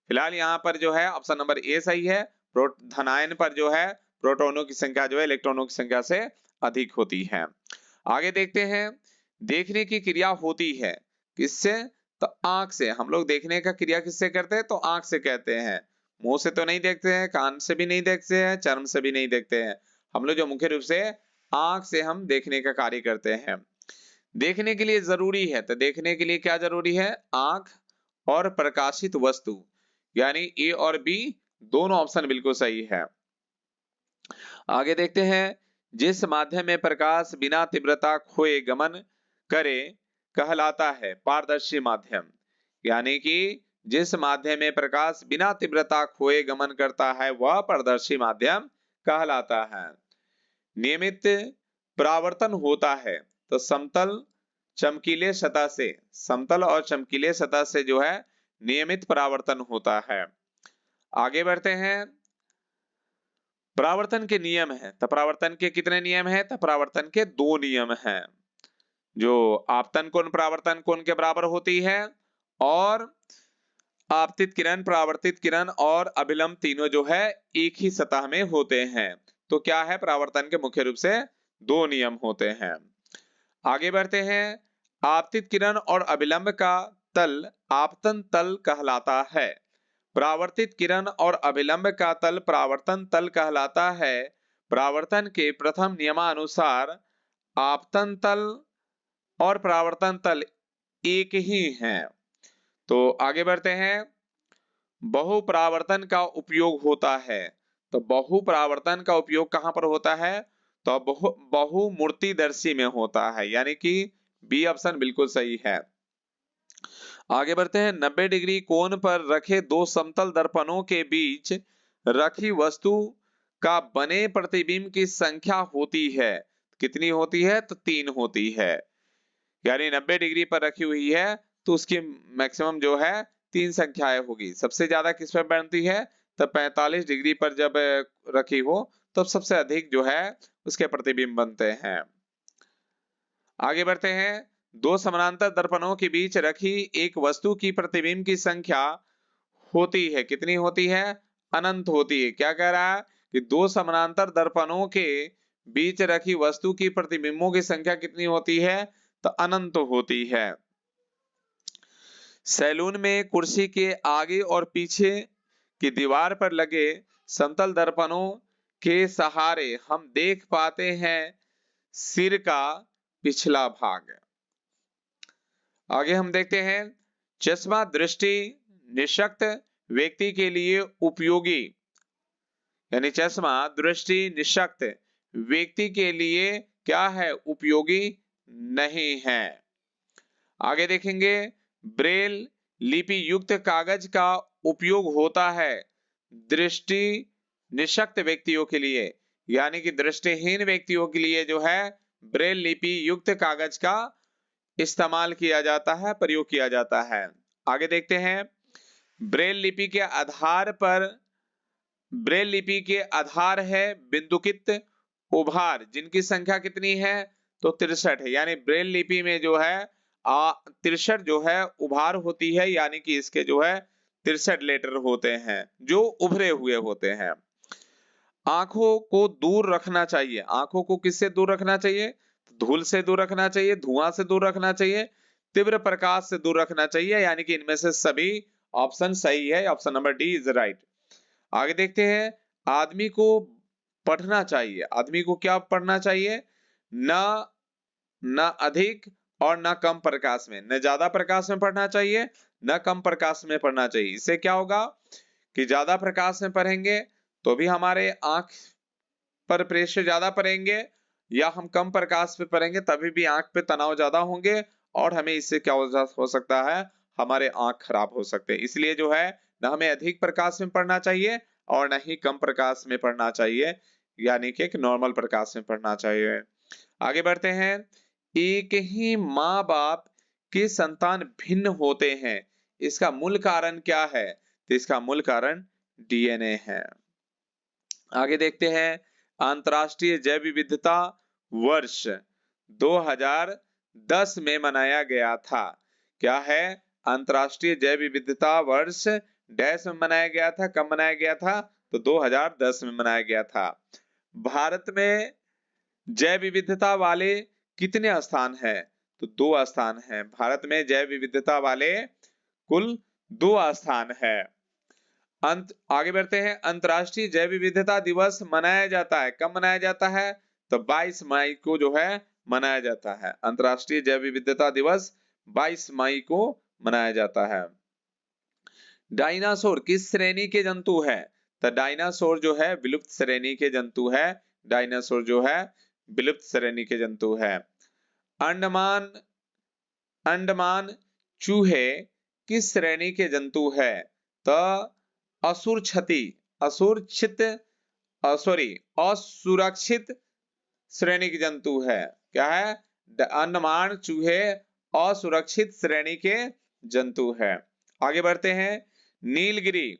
फिलहाल यहाँ पर जो है ऑप्शन नंबर ए सही है। धनायन पर जो है प्रोटॉनों की संख्या जो है इलेक्ट्रॉनों की संख्या से अधिक होती है। आगे देखते हैं, देखने की क्रिया होती है किससे? तो आंख से। हम लोग देखने का क्रिया किससे करते हैं? तो आंख से कहते हैं। मुंह से तो नहीं देखते हैं, कान से भी नहीं देखते हैं, चर्म से भी नहीं देखते हैं। हम लोग जो मुख्य रूप से आंख से हम देखने का कार्य करते हैं। देखने के लिए जरूरी है, तो देखने के लिए क्या जरूरी है? आंख और प्रकाशित वस्तु, यानी ए और बी दोनों ऑप्शन बिल्कुल सही है। आगे देखते हैं, जिस माध्यम में प्रकाश बिना तीव्रता खोए गमन करे कहलाता है पारदर्शी माध्यम। यानी कि जिस माध्यम में प्रकाश बिना तीव्रता खोए गमन करता है वह पारदर्शी माध्यम कहलाता है। नियमित परावर्तन होता है तो समतल और चमकीले सतह से जो है नियमित परावर्तन होता है। आगे बढ़ते हैं, परावर्तन के नियम है। तो परावर्तन के कितने नियम है? तो परावर्तन के 2 नियम हैं। जो आपतन कोण परावर्तन कोण के बराबर होती है, और आपतित किरण, परावर्तित किरण और अभिलंब तीनों जो है एक ही सतह में होते हैं। तो क्या है, परावर्तन के मुख्य रूप से दो नियम होते हैं। आगे बढ़ते हैं। आपतित किरण और अभिलंब का तल आपतन तल कहलाता है। परावर्तित किरण और अभिलंब का तल परावर्तन तल कहलाता है। परावर्तन के प्रथम नियमानुसार आपतन तल और परावर्तन तल एक ही हैं। तो आगे बढ़ते हैं। बहुपरावर्तन का उपयोग होता है। तो बहुपरावर्तन का उपयोग कहां पर होता है, तो बहुमूर्तिदर्शी में होता है, यानी कि बी ऑप्शन बिल्कुल सही है। आगे बढ़ते हैं। 90 डिग्री कोण पर रखे दो समतल दर्पणों के बीच रखी वस्तु का बने प्रतिबिंब की संख्या होती है। कितनी होती है, तो 3 होती है। यानी 90 डिग्री पर रखी हुई है तो उसकी मैक्सिमम जो है 3 संख्याएं होगी। सबसे ज्यादा किस पर बनती है, तो 45 डिग्री पर जब रखी हो तब सबसे अधिक जो है उसके प्रतिबिंब बनते हैं। आगे बढ़ते हैं। दो समानांतर दर्पणों के बीच रखी एक वस्तु की प्रतिबिंब की संख्या होती है। कितनी होती है, अनंत होती है। क्या कह रहा है कि दो समानांतर दर्पणों के बीच रखी वस्तु की प्रतिबिंबों की संख्या कितनी होती है, तो अनंत होती है। सैलून में कुर्सी के आगे और पीछे की दीवार पर लगे समतल दर्पणों के सहारे हम देख पाते हैं सिर का पिछला भाग। आगे हम देखते हैं। चश्मा दृष्टि निशक्त व्यक्ति के लिए उपयोगी, यानी चश्मा दृष्टि निशक्त व्यक्ति के लिए क्या है, उपयोगी नहीं है। आगे देखेंगे। ब्रेल लिपि युक्त कागज का उपयोग होता है दृष्टि निशक्त व्यक्तियों के लिए, यानी कि दृष्टिहीन व्यक्तियों के लिए जो है ब्रेल लिपि युक्त कागज का इस्तेमाल किया जाता है, प्रयोग किया जाता है। आगे देखते हैं। ब्रेल लिपि के आधार पर, ब्रेल लिपि के आधार है बिंदुकित उभार, जिनकी संख्या कितनी है, तो 63 है। यानी ब्रेल लिपि में जो है 63 जो है उभार होती है, यानी कि इसके जो है 63 लेटर होते हैं जो उभरे हुए होते हैं। आंखों को दूर रखना चाहिए। आंखों को किससे दूर रखना चाहिए, धूल से दूर रखना चाहिए, धुआं से दूर रखना चाहिए, तीव्र प्रकाश से दूर रखना चाहिए, यानी कि इनमें से सभी ऑप्शन सही है। Option number D is right. आगे देखते हैं। आदमी को पढ़ना चाहिए। आदमी को क्या पढ़ना चाहिए, न अधिक और न कम प्रकाश में, न ज्यादा प्रकाश में पढ़ना चाहिए, न कम प्रकाश में पढ़ना चाहिए। इससे क्या होगा कि ज्यादा प्रकाश में पढ़ेंगे तो भी हमारे आंख पर प्रेशर ज्यादा पड़ेंगे, या हम कम प्रकाश पे पढ़ेंगे तभी भी आंख पे तनाव ज्यादा होंगे, और हमें इससे क्या हो सकता है, हमारे आंख खराब हो सकते हैं। इसलिए जो है न हमें अधिक प्रकाश में पढ़ना चाहिए और न ही कम प्रकाश में पढ़ना चाहिए, यानी कि एक नॉर्मल प्रकाश में पढ़ना चाहिए। आगे बढ़ते हैं। एक ही माँ बाप के संतान भिन्न होते हैं, इसका मूल कारण क्या है, तो इसका मूल कारण डीएनए है। आगे देखते हैं। अंतरराष्ट्रीय जैव विविधता वर्ष 2010 में मनाया गया था। क्या है, अंतरराष्ट्रीय जैव विविधता वर्ष डैश में मनाया गया था। कब मनाया गया था, तो 2010 में मनाया गया था। भारत में जैव विविधता वाले कितने स्थान हैं, तो 2 स्थान हैं। भारत में जैव विविधता वाले कुल 2 स्थान है। आगे बढ़ते हैं। अंतरराष्ट्रीय जैव विविधता दिवस मनाया जाता है। कब मनाया जाता है, तो 22 मई को जो है मनाया जाता है। अंतरराष्ट्रीय जैव विविधता दिवस 22 मई को मनाया जाता है। डायनासोर किस श्रेणी के जंतु है, तो डायनासोर जो है विलुप्त श्रेणी के जंतु है। डायनासोर जो है विलुप्त श्रेणी के जंतु है। अंडमान अंडमान चूहे किस श्रेणी के जंतु है, तो असुरक्षित श्रेणी के जंतु है। क्या है, अंडमान चूहे असुरक्षित श्रेणी के जंतु है। आगे बढ़ते हैं। नीलगिरी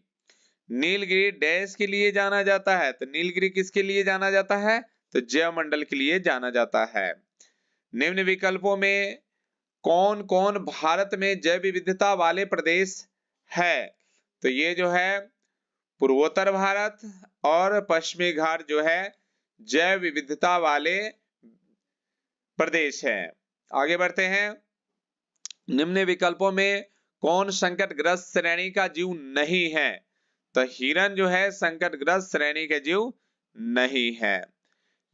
नीलगिरी डैश के लिए जाना जाता है, तो नीलगिरी किसके लिए जाना जाता है, तो जैव मंडल के लिए जाना जाता है। निम्न विकल्पों में कौन कौन भारत में जैव विविधता वाले प्रदेश है? तो ये जो है पूर्वोत्तर भारत और पश्चिमी घाट जो है जैव विविधता वाले प्रदेश है। आगे बढ़ते हैं। निम्न विकल्पों में कौन संकटग्रस्त श्रेणी का जीव नहीं है? तो हिरण जो है संकटग्रस्त श्रेणी के जीव नहीं है।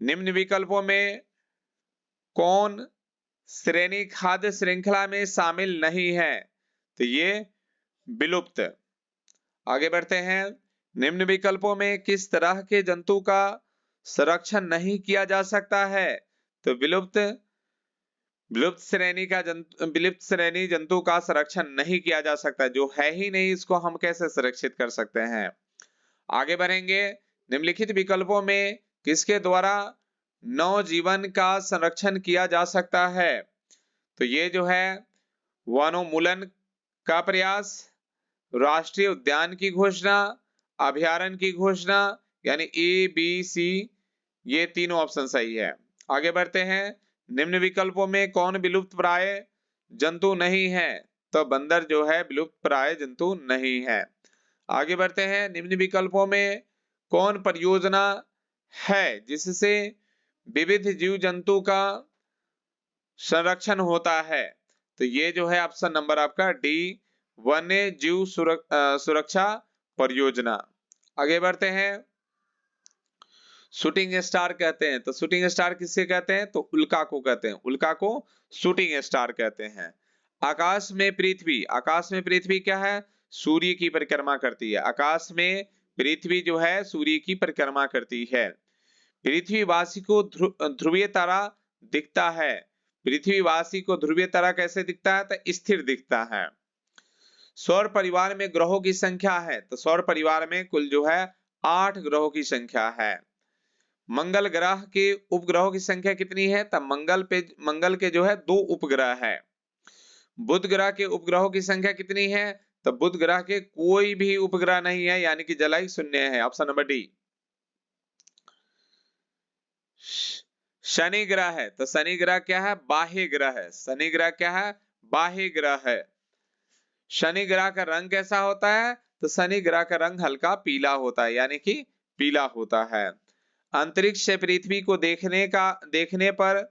निम्न विकल्पों में कौन श्रेणी खाद्य श्रृंखला में शामिल नहीं है? तो ये विलुप्त। आगे बढ़ते हैं। निम्न विकल्पों में किस तरह के जंतु का संरक्षण नहीं किया जा सकता है? तो विलुप्त श्रेणी जंतु का संरक्षण नहीं किया जा सकता, जो है ही नहीं इसको हम कैसे सुरक्षित कर सकते हैं। आगे बढ़ेंगे। निम्नलिखित विकल्पों में किसके द्वारा नवजीवन का संरक्षण किया जा सकता है? तो ये जो है वनोन्मूलन का प्रयास, राष्ट्रीय उद्यान की घोषणा, अभयारण्य की घोषणा, यानी ए बी सी, ये तीनों ऑप्शन सही है। आगे बढ़ते हैं। निम्न विकल्पों में कौन विलुप्त प्राय जंतु नहीं है? तो बंदर जो है विलुप्त प्राय जंतु नहीं है। आगे बढ़ते हैं। निम्न विकल्पों में कौन परियोजना है जिससे विविध जीव जंतु का संरक्षण होता है? तो ये जो है ऑप्शन नंबर आपका डी, वन्य जीव सुरक्षा परियोजना। आगे बढ़ते हैं। शूटिंग स्टार कहते हैं, तो शूटिंग स्टार किससे कहते हैं? तो उल्का को कहते हैं, उल्का को शूटिंग स्टार कहते हैं। आकाश में पृथ्वी क्या है? सूर्य की परिक्रमा करती है। आकाश में पृथ्वी जो है सूर्य की परिक्रमा करती है। पृथ्वीवासी को ध्रुवीय तारा दिखता है। पृथ्वीवासी को ध्रुवीय तारा कैसे दिखता है? तो स्थिर दिखता है। सौर परिवार में ग्रहों की संख्या है, तो सौर परिवार में कुल जो है 8 ग्रहों की संख्या है। मंगल ग्रह के उपग्रहों की संख्या कितनी है? तब मंगल के जो है 2 उपग्रह है। बुध ग्रह के उपग्रहों की संख्या कितनी है? तो बुध ग्रह के कोई भी उपग्रह नहीं है, यानी कि जलाई 0 है। Option number D. शनि ग्रह है, तो शनि ग्रह क्या है? बाह्य ग्रह है। शनि ग्रह क्या है? बाह्य ग्रह है। शनि ग्रह का रंग कैसा होता है? तो शनि ग्रह का रंग हल्का पीला होता है, यानी कि पीला होता है। अंतरिक्ष से पृथ्वी को देखने पर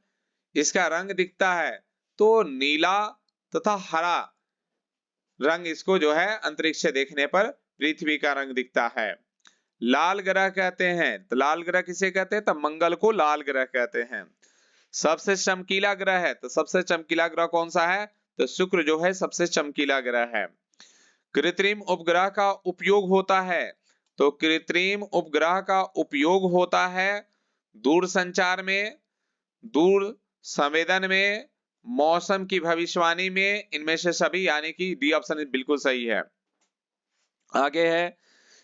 इसका रंग दिखता है, तो नीला तथा हरा रंग इसको जो है अंतरिक्ष से देखने पर पृथ्वी का रंग दिखता है। लाल ग्रह कहते हैं, तो लाल ग्रह किसे कहते हैं? तो मंगल को लाल ग्रह कहते हैं। सबसे चमकीला ग्रह है, तो सबसे चमकीला ग्रह कौन सा है? तो शुक्र जो है सबसे चमकीला ग्रह है। कृत्रिम उपग्रह का उपयोग होता है, तो कृत्रिम उपग्रह का उपयोग होता है दूर संचार में, दूर संवेदन में, मौसम की भविष्यवाणी में, इनमें से सभी, यानी कि डी ऑप्शन बिल्कुल सही है। आगे है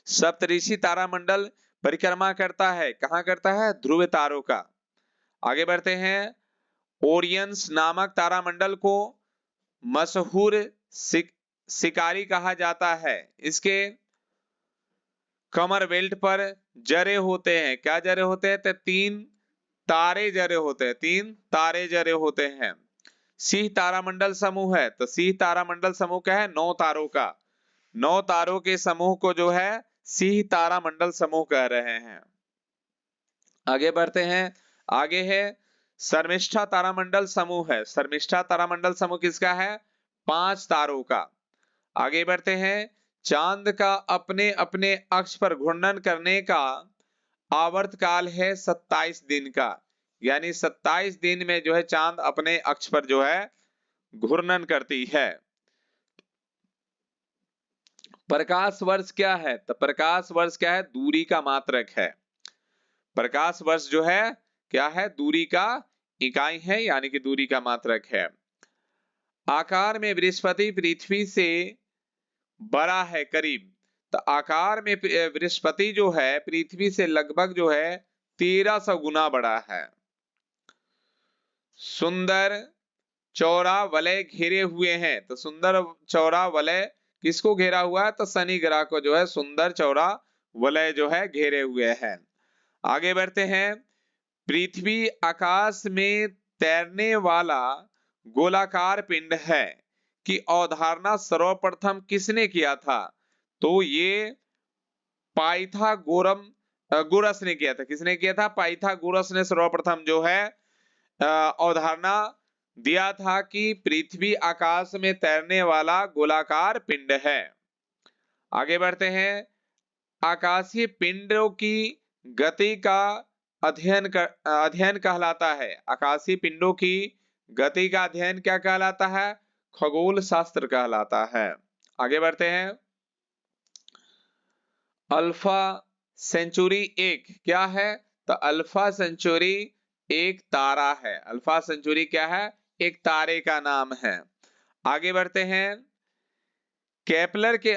सप्तऋषि तारामंडल परिक्रमा करता है, कहां करता है? ध्रुव तारों का। आगे बढ़ते हैं। ओरियंस नामक तारामंडल को मशहूर शिकारी कहा जाता है। इसके कमर बेल्ट पर जरे होते हैं, क्या जरे होते हैं? तो 3 तारे जरे होते हैं, 3 तारे जरे होते हैं। सिंह तारामंडल समूह है, तो सिंह तारामंडल समूह क्या है? 9 तारों का। 9 तारों के समूह को जो है सिंह तारामंडल समूह कह रहे हैं। आगे बढ़ते हैं। आगे है शर्मिष्ठा तारामंडल समूह है। शर्मिष्ठा तारामंडल समूह किसका है? 5 तारों का। आगे बढ़ते हैं। चांद का अपने अपने अक्ष पर घूर्णन करने का आवर्तकाल है 27 दिन का, यानी 27 दिन में जो है चांद अपने अक्ष पर जो है घूर्णन करती है। प्रकाश वर्ष क्या है? तो प्रकाश वर्ष क्या है? दूरी का मात्रक है। प्रकाश वर्ष जो है क्या है? दूरी का इकाई है, यानी कि दूरी का मात्रक है। आकार में बृहस्पति पृथ्वी से बड़ा है करीब, तो आकार में बृहस्पति जो है पृथ्वी से लगभग जो है 1300 गुना बड़ा है। सुंदर चौड़ा वलय घेरे हुए हैं, तो सुंदर चौड़ा वलय किसको घेरा हुआ है? तो शनि ग्रह को जो है सुंदर चौड़ा वलय जो है घेरे हुए हैं। आगे बढ़ते हैं। पृथ्वी आकाश में तैरने वाला गोलाकार पिंड है की अवधारणा सर्वप्रथम किसने किया था? तो ये गोरस ने किया था। किसने किया था? पाइथागोरस ने सर्वप्रथम जो है अवधारणा दिया था कि पृथ्वी आकाश में तैरने वाला गोलाकार पिंड है। आगे बढ़ते हैं। आकाशीय पिंडों की गति का अध्ययन कहलाता है। आकाशीय पिंडों की गति का अध्ययन क्या कहलाता है? खगोल शास्त्र कहलाता है। आगे बढ़ते हैं। अल्फा सेंचुरी एक क्या है? तो अल्फा सेंचुरी एक तारा है। अल्फा सेंचुरी क्या है? एक तारे का नाम है। आगे बढ़ते हैं। केपलर के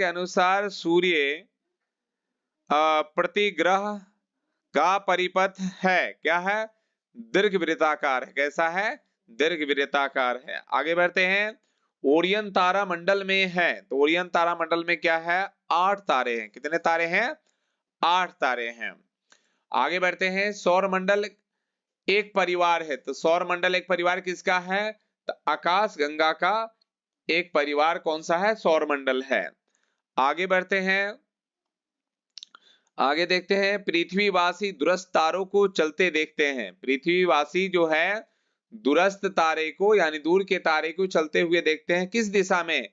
अनुसार सूर्य प्रतिग्रह का परिपथ है क्या है? दीर्घवृत्ताकार है। कैसा है? दीर्घवृत्ताकार है। आगे बढ़ते हैं। ओरियन तारा मंडल में है। तो ओरियन तारा मंडल में क्या है? 8 तारे हैं। कितने तारे हैं? 8 तारे हैं। आगे बढ़ते हैं। सौर मंडल एक परिवार है। तो सौर मंडल एक परिवार किसका है? तो आकाश गंगा का एक परिवार कौन सा है? सौर मंडल है। आगे बढ़ते हैं। आगे देखते हैं। पृथ्वीवासी दूरस्थ तारों को चलते देखते हैं। पृथ्वीवासी जो है दूरस्थ तारे को यानी दूर के तारे को चलते हुए देखते हैं। किस दिशा में?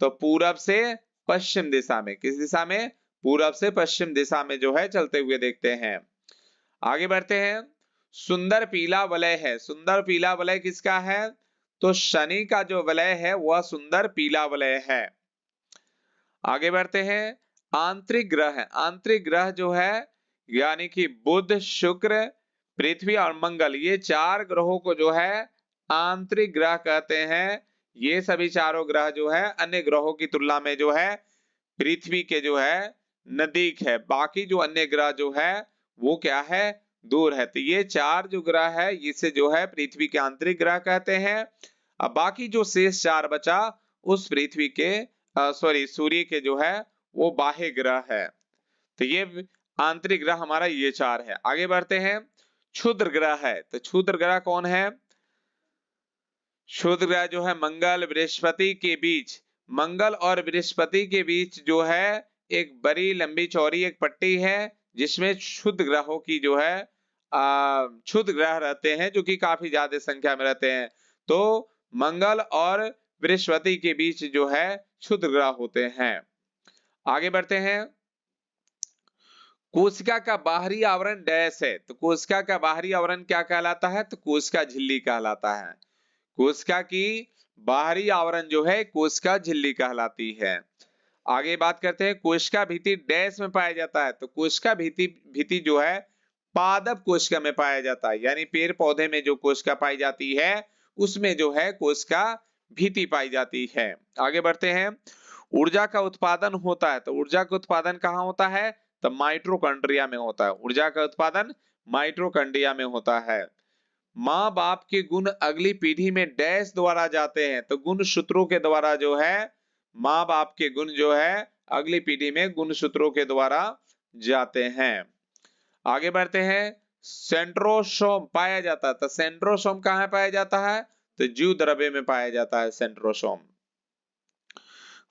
तो पूरब से पश्चिम दिशा में। किस दिशा में? पूरब से पश्चिम दिशा में जो है चलते हुए देखते हैं। आगे बढ़ते हैं। सुंदर पीला वलय है। सुंदर पीला वलय किसका है? तो शनि का जो वलय है वह सुंदर पीला वलय है। आगे बढ़ते हैं। आंतरिक ग्रह है। आंतरिक ग्रह जो है यानी कि बुध, शुक्र, पृथ्वी और मंगल, ये 4 ग्रहों को जो है आंतरिक ग्रह कहते हैं। ये सभी चारों ग्रह जो है अन्य ग्रहों की तुलना में जो है पृथ्वी के जो है नजदीक है। बाकी जो अन्य ग्रह जो है वो क्या है? दूर है। तो ये 4 जो ग्रह है इसे जो है पृथ्वी के आंतरिक ग्रह कहते हैं। अब बाकी जो शेष 4 बचा उस पृथ्वी के सूर्य के जो है वो बाह्य ग्रह है। तो ये आंतरिक ग्रह हमारा ये 4 है। आगे बढ़ते हैं। क्षुद्र ग्रह है। तो क्षुद्र ग्रह कौन है? क्षुद्र ग्रह जो है मंगल बृहस्पति के बीच, मंगल और बृहस्पति के बीच जो है एक बड़ी लंबी चौड़ी एक पट्टी है जिसमें क्षुद्र ग्रहों की जो है क्षुद्र ग्रह रहते हैं जो कि काफी ज्यादा संख्या में रहते हैं। तो मंगल और बृहस्पति के बीच जो है क्षुद्र ग्रह होते हैं। आगे बढ़ते हैं। कोशिका का बाहरी आवरण डैश है। तो कोशिका का बाहरी आवरण क्या कहलाता है? तो कोशिका झिल्ली कहलाता है। कोशिका की बाहरी आवरण जो है कोशिका झिल्ली कहलाती है। आगे बात करते हैं। कोशिका भित्ति डैश में पाया जाता है। तो कोशिका भित्ति जो है पादप कोशिका में पाया जाता है। यानी पेड़ पौधे में जो कोशिका पाई जाती है उसमें जो है कोशिका भित्ति पाई जाती है। आगे बढ़ते हैं। ऊर्जा का उत्पादन होता है। तो ऊर्जा का उत्पादन कहाँ होता है? तो माइटोकॉन्ड्रिया में होता है। ऊर्जा का उत्पादन माइटोकॉन्ड्रिया में होता है। माँ बाप के गुण अगली पीढ़ी में डैश द्वारा जाते हैं। तो गुण सूत्रों के द्वारा जो है माँ बाप के गुण जो है अगली पीढ़ी में गुण सूत्रों के द्वारा जाते हैं। आगे बढ़ते हैं। सेंट्रोसोम पाया जाता है। तो सेंट्रोसोम कहाँ पाया जाता है? तो जीव द्रव्य में पाया जाता है सेंट्रोसोम।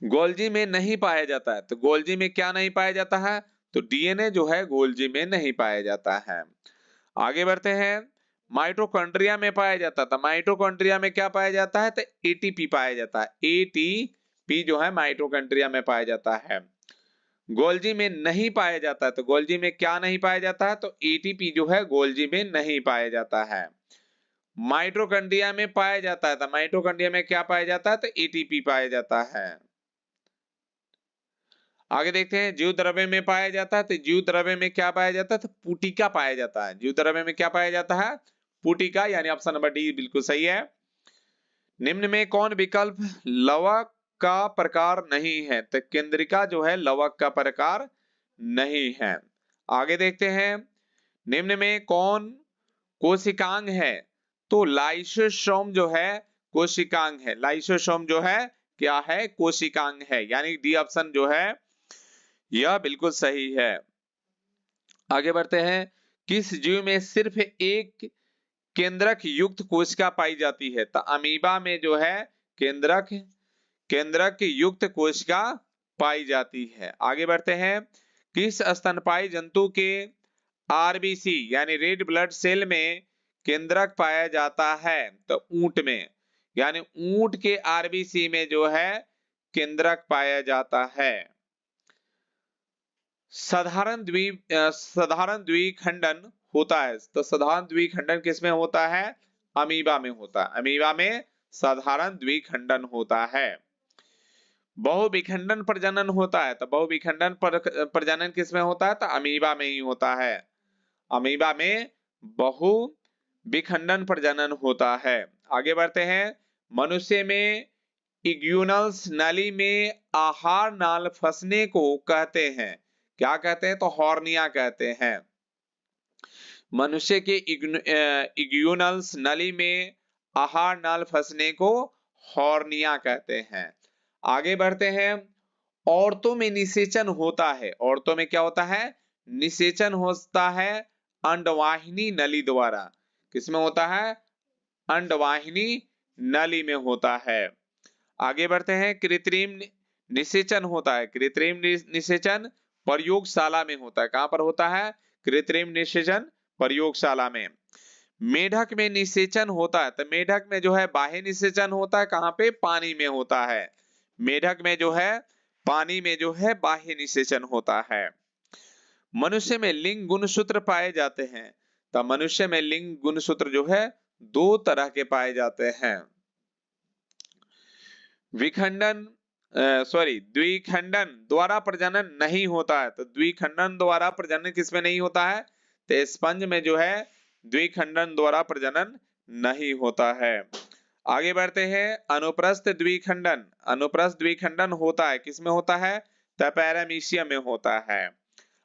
गोल्जी में नहीं पाया जाता है। तो गोल्जी में क्या नहीं पाया जाता है? तो डीएनए जो है गोल्जी में नहीं पाया जाता है। आगे बढ़ते हैं। माइटोकॉन्ड्रिया में पाया जाता था। माइटोकॉन्ड्रिया में क्या पाया जाता है? तो एटीपी पाया जाता है। एटीपी जो है माइटोकॉन्ड्रिया में पाया जाता है। गोल्जी में नहीं पाया जाता है। तो गोल्जी में क्या नहीं पाया जाता है? तो एटीपी जो है गोल्जी में नहीं पाया जाता है। माइटोकॉन्ड्रिया में पाया जाता है। तो माइटोकॉन्ड्रिया में क्या पाया जाता है? तो एटीपी पाया जाता है। आगे देखते हैं। जीव द्रव्य में पाया जाता है। तो जीव द्रव्य में क्या पाया जाता है? तो पुटिका पाया जाता है। जीव द्रव्य में क्या पाया जाता है? पुटिका, यानी ऑप्शन नंबर डी बिल्कुल सही है। निम्न में कौन विकल्प लवक का प्रकार नहीं है? तो केंद्रिका जो है लवक का प्रकार नहीं है। आगे देखते हैं। निम्न में कौन कोशिकांग है? तो लाइसोसोम जो है कोशिकांग है। लाइसोसोम जो है क्या है? कोशिकांग है। यानी डी ऑप्शन जो है यह बिल्कुल सही है। आगे बढ़ते हैं। किस जीव में सिर्फ एक केंद्रक युक्त कोशिका पाई जाती है? तो अमीबा में जो है केंद्रक युक्त कोशिका पाई जाती है। आगे बढ़ते हैं, किस स्तनपायी जंतु के आरबीसी यानी रेड ब्लड सेल में केंद्रक पाया जाता है? तो ऊंट में, यानी ऊंट के आरबीसी में जो है केंद्रक पाया जाता है। साधारण द्विखंडन होता है? तो साधारण द्विखंडन किसमें होता है? अमीबा में होता है। अमीबा में साधारण द्विखंडन होता है। बहुविखंडन प्रजनन होता है? तो बहुविखंडन प्रजनन किसमें होता है? तो अमीबा में ही होता है। अमीबा में बहुविखंडन प्रजनन होता है। आगे बढ़ते हैं, मनुष्य में इग्यूनल्स नली में आहार नाल फंसने को कहते हैं? क्या कहते हैं? तो हॉर्निया कहते हैं। मनुष्य के इग्यूनल्स नली में आहार नाल फंसने को हॉर्निया कहते हैं। आगे बढ़ते हैं, औरतों में निषेचन होता है? औरतों में क्या होता है? निषेचन होता है अंडवाहिनी नली द्वारा। किसमें होता है? अंडवाहिनी नली में होता है। आगे बढ़ते हैं, कृत्रिम निषेचन होता है? कृत्रिम निषेचन प्रयोगशाला में होता है। कहां पर होता है? कृत्रिम निषेचन प्रयोगशाला में। मेढक में निषेचन होता है? तो मेढक में जो है बाह्य निषेचन होता है। कहां पे? पानी में होता है। मेढक में जो है पानी में जो है बाह्य निषेचन होता है। मनुष्य में लिंग गुणसूत्र पाए जाते हैं? तो मनुष्य में लिंग गुणसूत्र जो है दो तरह के पाए जाते हैं। द्विखंडन द्वारा प्रजनन नहीं होता है? तो द्विखंडन द्वारा प्रजनन किसमें नहीं होता है? तो स्पंज में जो है द्विखंडन द्वारा प्रजनन नहीं होता है। आगे बढ़ते हैं, अनुप्रस्थ द्विखंडन। अनुप्रस्थ द्विखंडन होता है? किसमें होता है? तो पैरामीशियम में होता है।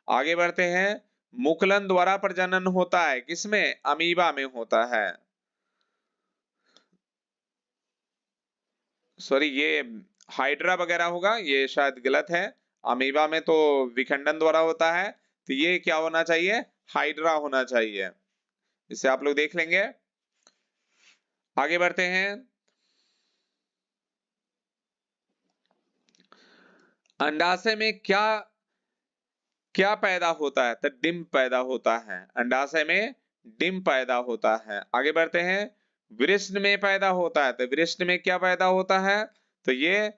आगे बढ़ते हैं, मुकुलन द्वारा प्रजनन होता है? किसमें? अमीबा में होता है। सॉरी, ये हाइड्रा वगैरह होगा, ये शायद गलत है। अमीबा में तो विखंडन द्वारा होता है, तो ये क्या होना चाहिए? हाइड्रा होना चाहिए। इसे आप लोग देख लेंगे। आगे बढ़ते हैं, अंडाशय में क्या क्या पैदा होता है? तो डिम पैदा होता है। अंडाशय में डिम पैदा होता है। आगे बढ़ते हैं, वृष्ण में पैदा होता है? तो वृष्ण में क्या पैदा होता है? तो ये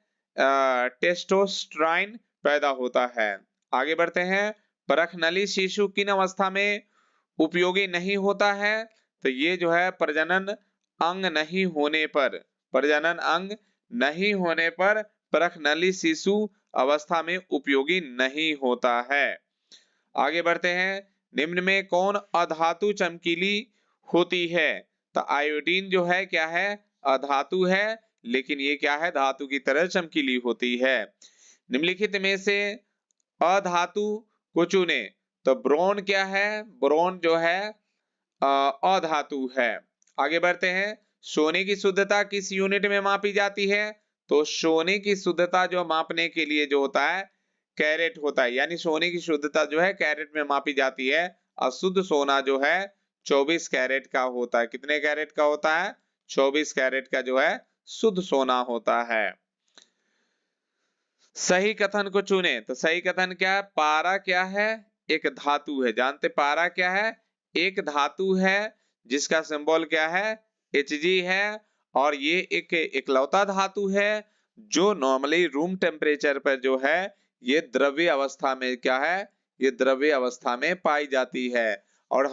टेस्टोस्टेरोन पैदा होता है। आगे बढ़ते हैं, परखनली शिशु किन अवस्था में उपयोगी नहीं होता है? तो ये जो है प्रजनन अंग नहीं होने पर, प्रजनन अंग नहीं होने पर परखनली शिशु अवस्था में उपयोगी नहीं होता है। आगे बढ़ते हैं, निम्न में कौन अधातु चमकीली होती है? तो आयोडीन जो है क्या है? अधातु है, लेकिन ये क्या है? धातु की तरह चमकीली होती है। निम्नलिखित में से अधातु को चुने। तो ब्रोन क्या है? ब्रोन जो है अधातु है। आगे बढ़ते हैं, सोने की शुद्धता किस यूनिट में मापी जाती है? तो सोने की शुद्धता जो मापने के लिए जो होता है कैरेट होता है, यानी सोने की शुद्धता जो है कैरेट में मापी जाती है। अशुद्ध सोना जो है 24 कैरेट का होता है। कितने कैरेट का होता है? 24 कैरेट का जो है शुद्ध सोना होता है। सही कथन को चुने। तो सही कथन क्या है? पारा क्या है? एक धातु है। जानते पारा क्या है? एक धातु है जिसका सिंबल क्या है? Hg है, और ये एक इकलौता धातु है जो नॉर्मली रूम टेम्परेचर पर जो है ये द्रव्य अवस्था में क्या है? ये द्रव्य अवस्था में पाई जाती है। और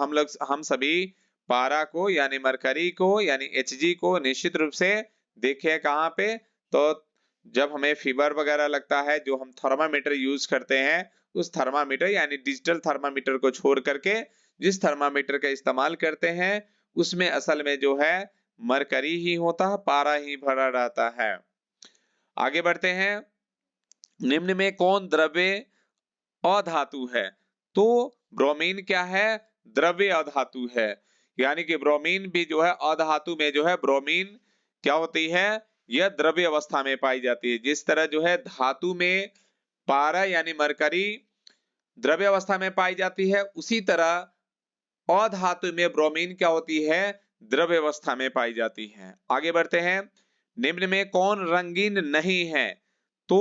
हम सभी पारा को यानी मरकरी को यानी Hg को निश्चित रूप से देखे कहाँ पे? तो जब हमें फीवर वगैरह लगता है, जो हम थर्मामीटर यूज करते हैं, उस थर्मामीटर यानी डिजिटल थर्मामीटर को छोड़ करके जिस थर्मामीटर का इस्तेमाल करते हैं उसमें असल में जो है मरकरी ही होता है, पारा ही भरा रहता है। आगे बढ़ते हैं, निम्न में कौन द्रव्य अधातु है? तो ब्रोमीन क्या है? द्रव्य अधातु है। यानी कि ब्रोमीन भी जो है अधातु में जो है ब्रोमीन क्या होती है? यह द्रव्य अवस्था में पाई जाती है। जिस तरह जो है धातु में पारा यानी मरकरी द्रव्य अवस्था में पाई जाती है, उसी तरह अधातु में ब्रोमीन क्या होती है? द्रव्य अवस्था में पाई जाती है। आगे बढ़ते हैं, निम्न में कौन रंगीन नहीं है? तो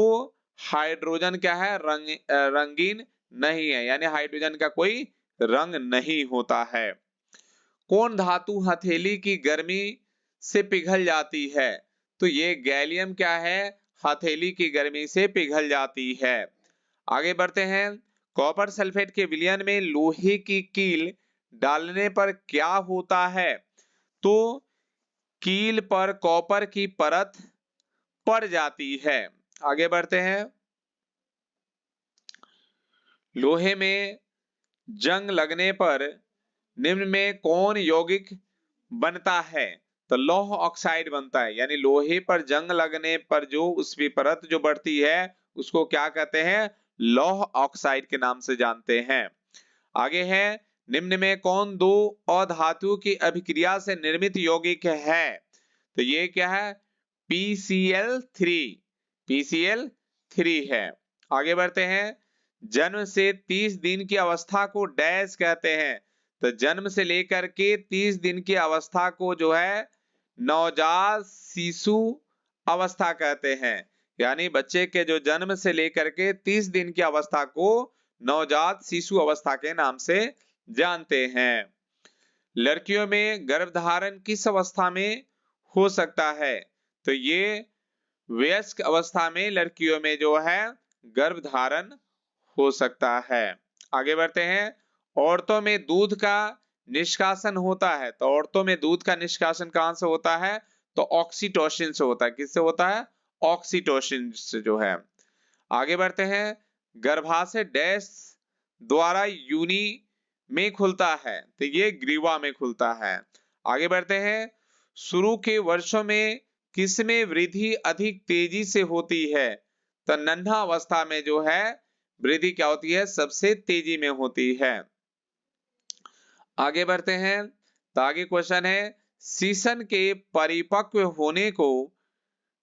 हाइड्रोजन क्या है? रंगीन नहीं है, यानी हाइड्रोजन का कोई रंग नहीं होता है। कौन धातु हथेली की गर्मी से पिघल जाती है? तो ये गैलियम क्या है? हथेली की गर्मी से पिघल जाती है। आगे बढ़ते हैं, कॉपर सल्फेट के विलयन में लोहे की कील डालने पर क्या होता है? तो कील पर कॉपर की परत पड़ जाती है। आगे बढ़ते हैं, लोहे में जंग लगने पर निम्न में कौन यौगिक बनता है? तो लौह ऑक्साइड बनता है, यानी लोहे पर जंग लगने पर जो उसकी परत जो बढ़ती है उसको क्या कहते हैं? लौह ऑक्साइड के नाम से जानते हैं। आगे है, निम्न में कौन दो अधातुओं की अभिक्रिया से निर्मित यौगिक है? तो ये क्या है? PCl3, PCl3 है। आगे बढ़ते हैं, जन्म से 30 दिन की अवस्था को डैश कहते हैं। तो जन्म से लेकर के 30 दिन की अवस्था को जो है नवजात शिशु अवस्था कहते हैं, यानी बच्चे के जो जन्म से लेकर के 30 दिन की अवस्था को नवजात शिशु अवस्था के नाम से जानते हैं। लड़कियों में गर्भधारण किस अवस्था में हो सकता है? तो ये वयस्क अवस्था में लड़कियों में जो है गर्भधारण हो सकता है। आगे बढ़ते हैं, औरतों में दूध का निष्कासन होता है। तो औरतों में दूध का निष्कासन कहां से होता है? तो ऑक्सीटोसिन से होता है। किससे होता है? ऑक्सीटोसिन से जो है। आगे बढ़ते हैं, गर्भाशय डैश द्वारा यूनी में खुलता है। तो ये ग्रीवा में खुलता है। आगे बढ़ते हैं, शुरू के वर्षों में किसमें वृद्धि अधिक तेजी से होती है? तो नन्हा अवस्था में जो है वृद्धि क्या होती है? सबसे तेजी में होती है। आगे बढ़ते हैं, तो आगे क्वेश्चन है, शीशन के परिपक्व होने को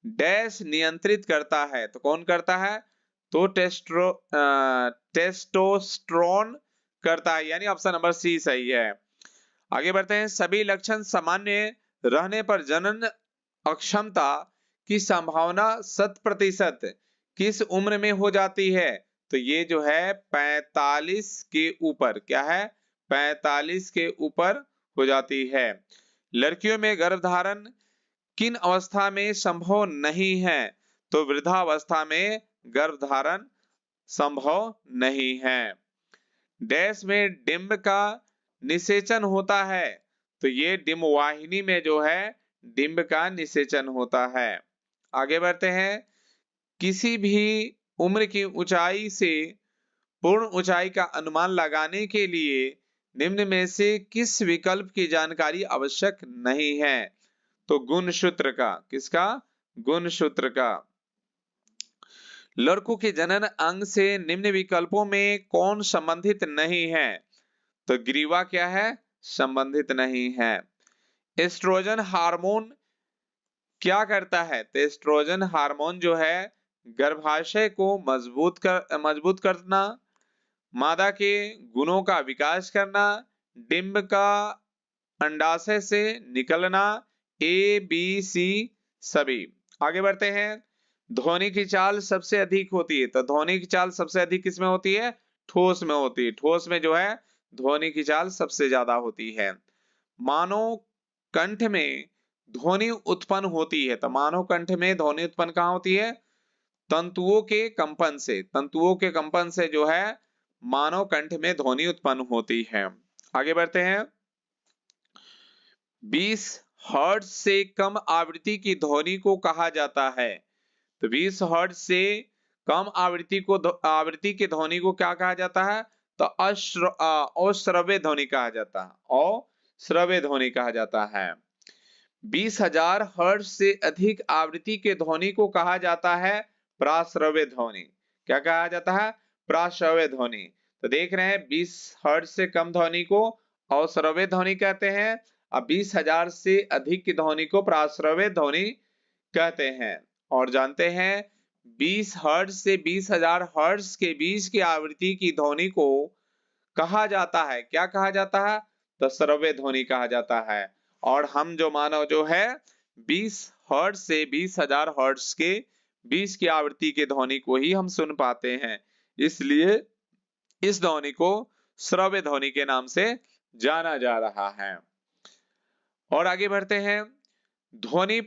डैश नियंत्रित करता है। तो कौन करता है? तो टेस्टोस्टेरोन करता है, यानी ऑप्शन नंबर सी सही है। आगे बढ़ते हैं, सभी लक्षण सामान्य रहने पर जनन अक्षमता की संभावना 100% किस उम्र में हो जाती है? तो ये जो है 45 के ऊपर, क्या है? 45 के ऊपर हो जाती है। लड़कियों में गर्भधारण किन अवस्था में संभव नहीं है? तो वृद्धावस्था में गर्भधारण संभव नहीं है। डैश में डिंब का निषेचन होता है। तो ये डिंब वाहिनी में जो है डिंब का निषेचन होता है। आगे बढ़ते हैं, किसी भी उम्र की ऊंचाई से पूर्ण ऊंचाई का अनुमान लगाने के लिए निम्न में से किस विकल्प की जानकारी आवश्यक नहीं है? तो गुणसूत्र का। किसका? गुणसूत्र का। लड़कों के जनन अंग से निम्न विकल्पों में कौन संबंधित नहीं है? तो ग्रीवा क्या है? संबंधित नहीं है। एस्ट्रोजन हार्मोन क्या करता है? तो एस्ट्रोजन हार्मोन जो है गर्भाशय को मजबूत करना, मादा के गुणों का विकास करना, डिंब का अंडाशय से निकलना, ABC सभी। आगे बढ़ते हैं, ध्वनि की चाल सबसे अधिक होती है। तो ध्वनि की चाल सबसे अधिक किसमें होती है? ठोस में होती है। ठोस में जो है ध्वनि की चाल सबसे ज्यादा होती है। मानव कंठ में ध्वनि उत्पन्न होती है। तो मानव कंठ में ध्वनि उत्पन्न कहां होती है? तंतुओं के कंपन से। तंतुओं के कंपन से जो है मानव कंठ में ध्वनि उत्पन्न होती है। आगे बढ़ते हैं, 20 हर्ट्ज से कम आवृत्ति की ध्वनि को कहा जाता है। तो 20 हर्ट्ज से कम आवृत्ति की ध्वनि को क्या कहा जाता है? तो अश्रव्य ध्वनि कहा जाता है। अश्रव्य ध्वनि कहा जाता है। 20,000 हर्ट्ज से अधिक आवृत्ति के ध्वनि को कहा जाता है प्राश्रव्य ध्वनि। क्या कहा जाता है? प्राश्रव्य ध्वनि। तो देख रहे हैं 20 हर्ट्ज से कम ध्वनि को अश्रव्य ध्वनि कहते हैं, और 20,000 से अधिक की ध्वनि को प्राश्रव्य ध्वनि कहते हैं। और जानते हैं 20 हर्ट्ज से 20,000 हर्ट्ज के बीच की आवृत्ति की ध्वनि को कहा जाता है, क्या कहा जाता है? तो श्रव्य ध्वनि कहा जाता है। और हम जो मानव जो है 20 हर्ट्ज से 20,000 हर्ट्ज के 20 की आवृत्ति के ध्वनि को ही हम सुन पाते हैं, इसलिए इस ध्वनि को श्रव्य ध्वनि के नाम से जाना जा रहा है। और आगे बढ़ते हैं, ध्वनि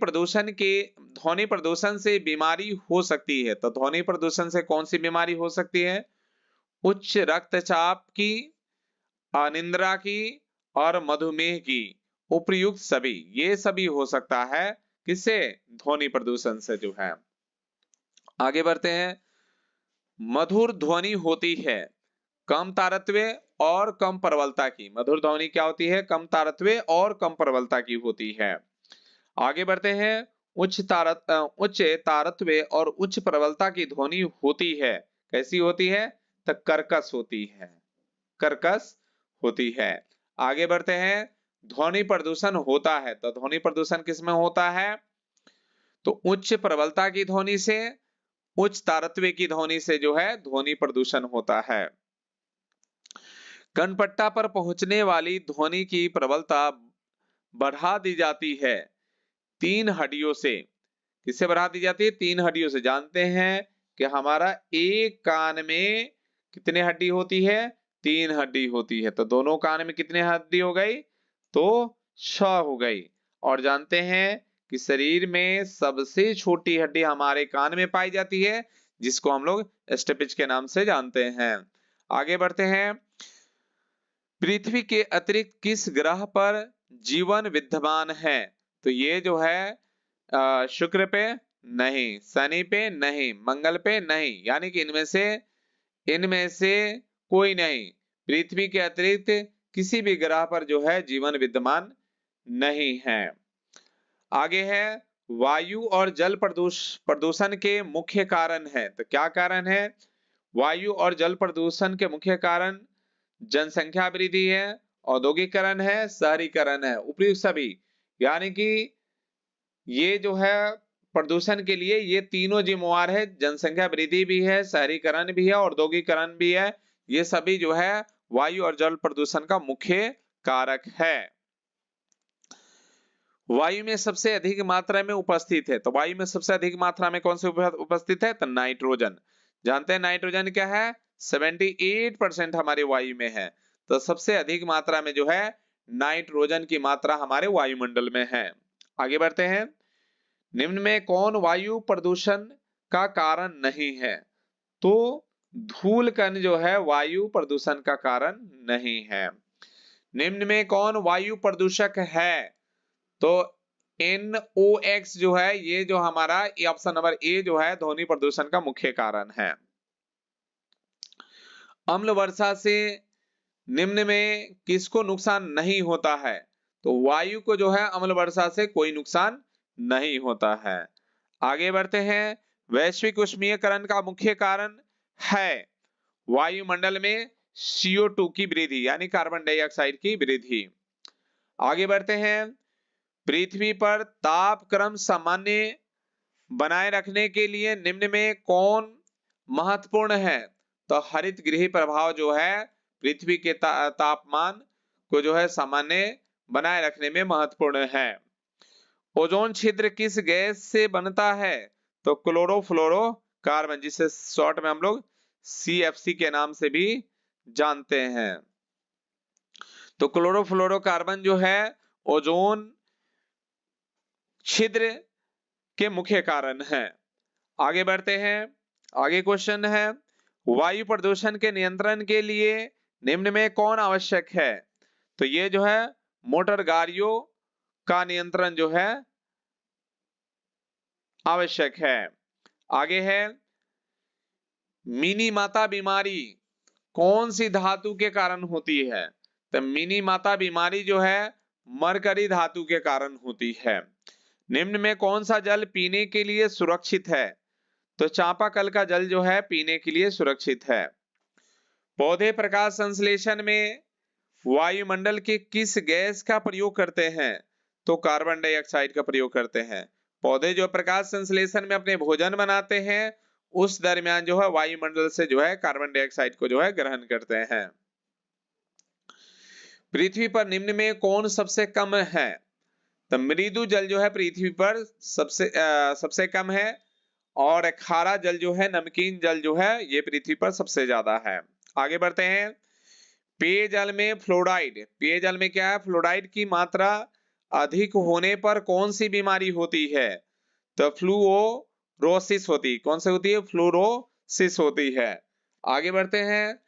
प्रदूषण से बीमारी हो सकती है। तो ध्वनि प्रदूषण से कौन सी बीमारी हो सकती है? उच्च रक्तचाप की, अनिद्रा की और मधुमेह की, उपर्युक्त सभी, ये सभी हो सकता है किससे? ध्वनि प्रदूषण से जो है। आगे बढ़ते हैं, मधुर ध्वनि होती है कम तारतव्य और कम प्रबलता की। मधुर ध्वनि क्या होती है? कम तारतव्य और कम प्रबलता की होती है। आगे बढ़ते हैं, उच्च तारतव्य और उच्च प्रबलता की ध्वनि होती है, कैसी होती है? तो कर्कश होती है, कर्कश होती है। आगे बढ़ते हैं, ध्वनि प्रदूषण होता है। तो ध्वनि प्रदूषण किसमें होता है? तो उच्च प्रबलता की ध्वनि से, उच्च तारतव्य की ध्वनि से जो है ध्वनि प्रदूषण होता है। कनपट्टा पर पहुंचने वाली ध्वनि की प्रबलता बढ़ा दी जाती है 3 हड्डियों से। किससे बढ़ा दी जाती है? 3 हड्डियों से। जानते हैं कि हमारा एक कान में कितने हड्डी होती है? 3 हड्डी होती है। तो दोनों कान में कितने हड्डी हो गई? तो 6 हो गई। और जानते हैं कि शरीर में सबसे छोटी हड्डी हमारे कान में पाई जाती है, जिसको हम लोग स्टेपिज के नाम से जानते हैं। आगे बढ़ते हैं, पृथ्वी के अतिरिक्त किस ग्रह पर जीवन विद्यमान है? तो ये जो है शुक्र पे नहीं, शनि पे नहीं, मंगल पे नहीं, यानी कि इनमें से कोई नहीं। पृथ्वी के अतिरिक्त किसी भी ग्रह पर जो है जीवन विद्यमान नहीं है। आगे है, वायु और जल प्रदूषण के मुख्य कारण है। तो क्या कारण है? वायु और जल प्रदूषण के मुख्य कारण जनसंख्या वृद्धि है, औद्योगिकरण है, शहरीकरण है, उपयुक्त सभी। यानी कि ये जो है प्रदूषण के लिए ये तीनों जिम्मेवार है। जनसंख्या वृद्धि भी है, शहरीकरण भी है, औद्योगिकरण भी है। ये सभी जो है वायु और जल प्रदूषण का मुख्य कारक है। वायु में सबसे अधिक मात्रा में उपस्थित है। तो वायु में सबसे अधिक मात्रा में कौन से उपस्थित है? तो नाइट्रोजन। जानते हैं नाइट्रोजन क्या है? 78% हमारे वायु में है। तो सबसे अधिक मात्रा में जो है नाइट्रोजन की मात्रा हमारे वायुमंडल में है। आगे बढ़ते हैं, निम्न में कौन वायु प्रदूषण का कारण नहीं है? तो धूल कण जो है वायु प्रदूषण का कारण नहीं है। निम्न में कौन वायु प्रदूषक है? तो NOx जो है, ये जो हमारा ऑप्शन नंबर ए जो है ध्वनि प्रदूषण का मुख्य कारण है। अम्ल वर्षा से निम्न में किसको नुकसान नहीं होता है? तो वायु को जो है अम्ल वर्षा से कोई नुकसान नहीं होता है। आगे बढ़ते हैं, वैश्विक उष्मीयकरण का मुख्य कारण है वायुमंडल में CO2 की वृद्धि, यानी कार्बन डाइऑक्साइड की वृद्धि। आगे बढ़ते हैं, पृथ्वी पर तापक्रम सामान्य बनाए रखने के लिए निम्न में कौन महत्वपूर्ण है? तो हरित गृह प्रभाव जो है पृथ्वी के तापमान को जो है सामान्य बनाए रखने में महत्वपूर्ण है। ओजोन छिद्र किस गैस से बनता है? तो क्लोरोफ्लोरोकार्बन, जिसे शॉर्ट में हम लोग CFC के नाम से भी जानते हैं। तो क्लोरोफ्लोरोकार्बन जो है ओजोन छिद्र के मुख्य कारण है। आगे बढ़ते हैं, आगे क्वेश्चन है, वायु प्रदूषण के नियंत्रण के लिए निम्न में कौन आवश्यक है? तो ये जो है मोटर गाड़ियों का नियंत्रण जो है आवश्यक है। आगे है, मिनी माता बीमारी कौन सी धातु के कारण होती है? तो मिनी माता बीमारी जो है मरकरी धातु के कारण होती है। निम्न में कौन सा जल पीने के लिए सुरक्षित है? तो चापाकल का जल जो है पीने के लिए सुरक्षित है। पौधे प्रकाश संश्लेषण में वायुमंडल के किस गैस का प्रयोग करते हैं? तो कार्बन डाइऑक्साइड का प्रयोग करते हैं। पौधे जो प्रकाश संश्लेषण में अपने भोजन बनाते हैं उस दरमियान जो है वायुमंडल से जो है कार्बन डाइऑक्साइड को जो है ग्रहण करते हैं। पृथ्वी पर निम्न में कौन सबसे कम है? तो मृदु जल जो है पृथ्वी पर सबसे कम है, और खारा जल जो है, नमकीन जल जो है, ये पृथ्वी पर सबसे ज्यादा है। आगे बढ़ते हैं। पेयजल में फ्लोराइड, पेयजल में क्या है, फ्लोराइड की मात्रा अधिक होने पर कौन सी बीमारी होती है? तो फ्लूओरोसिस होती, कौन सी होती है? फ्लोरोसिस होती है। आगे बढ़ते हैं।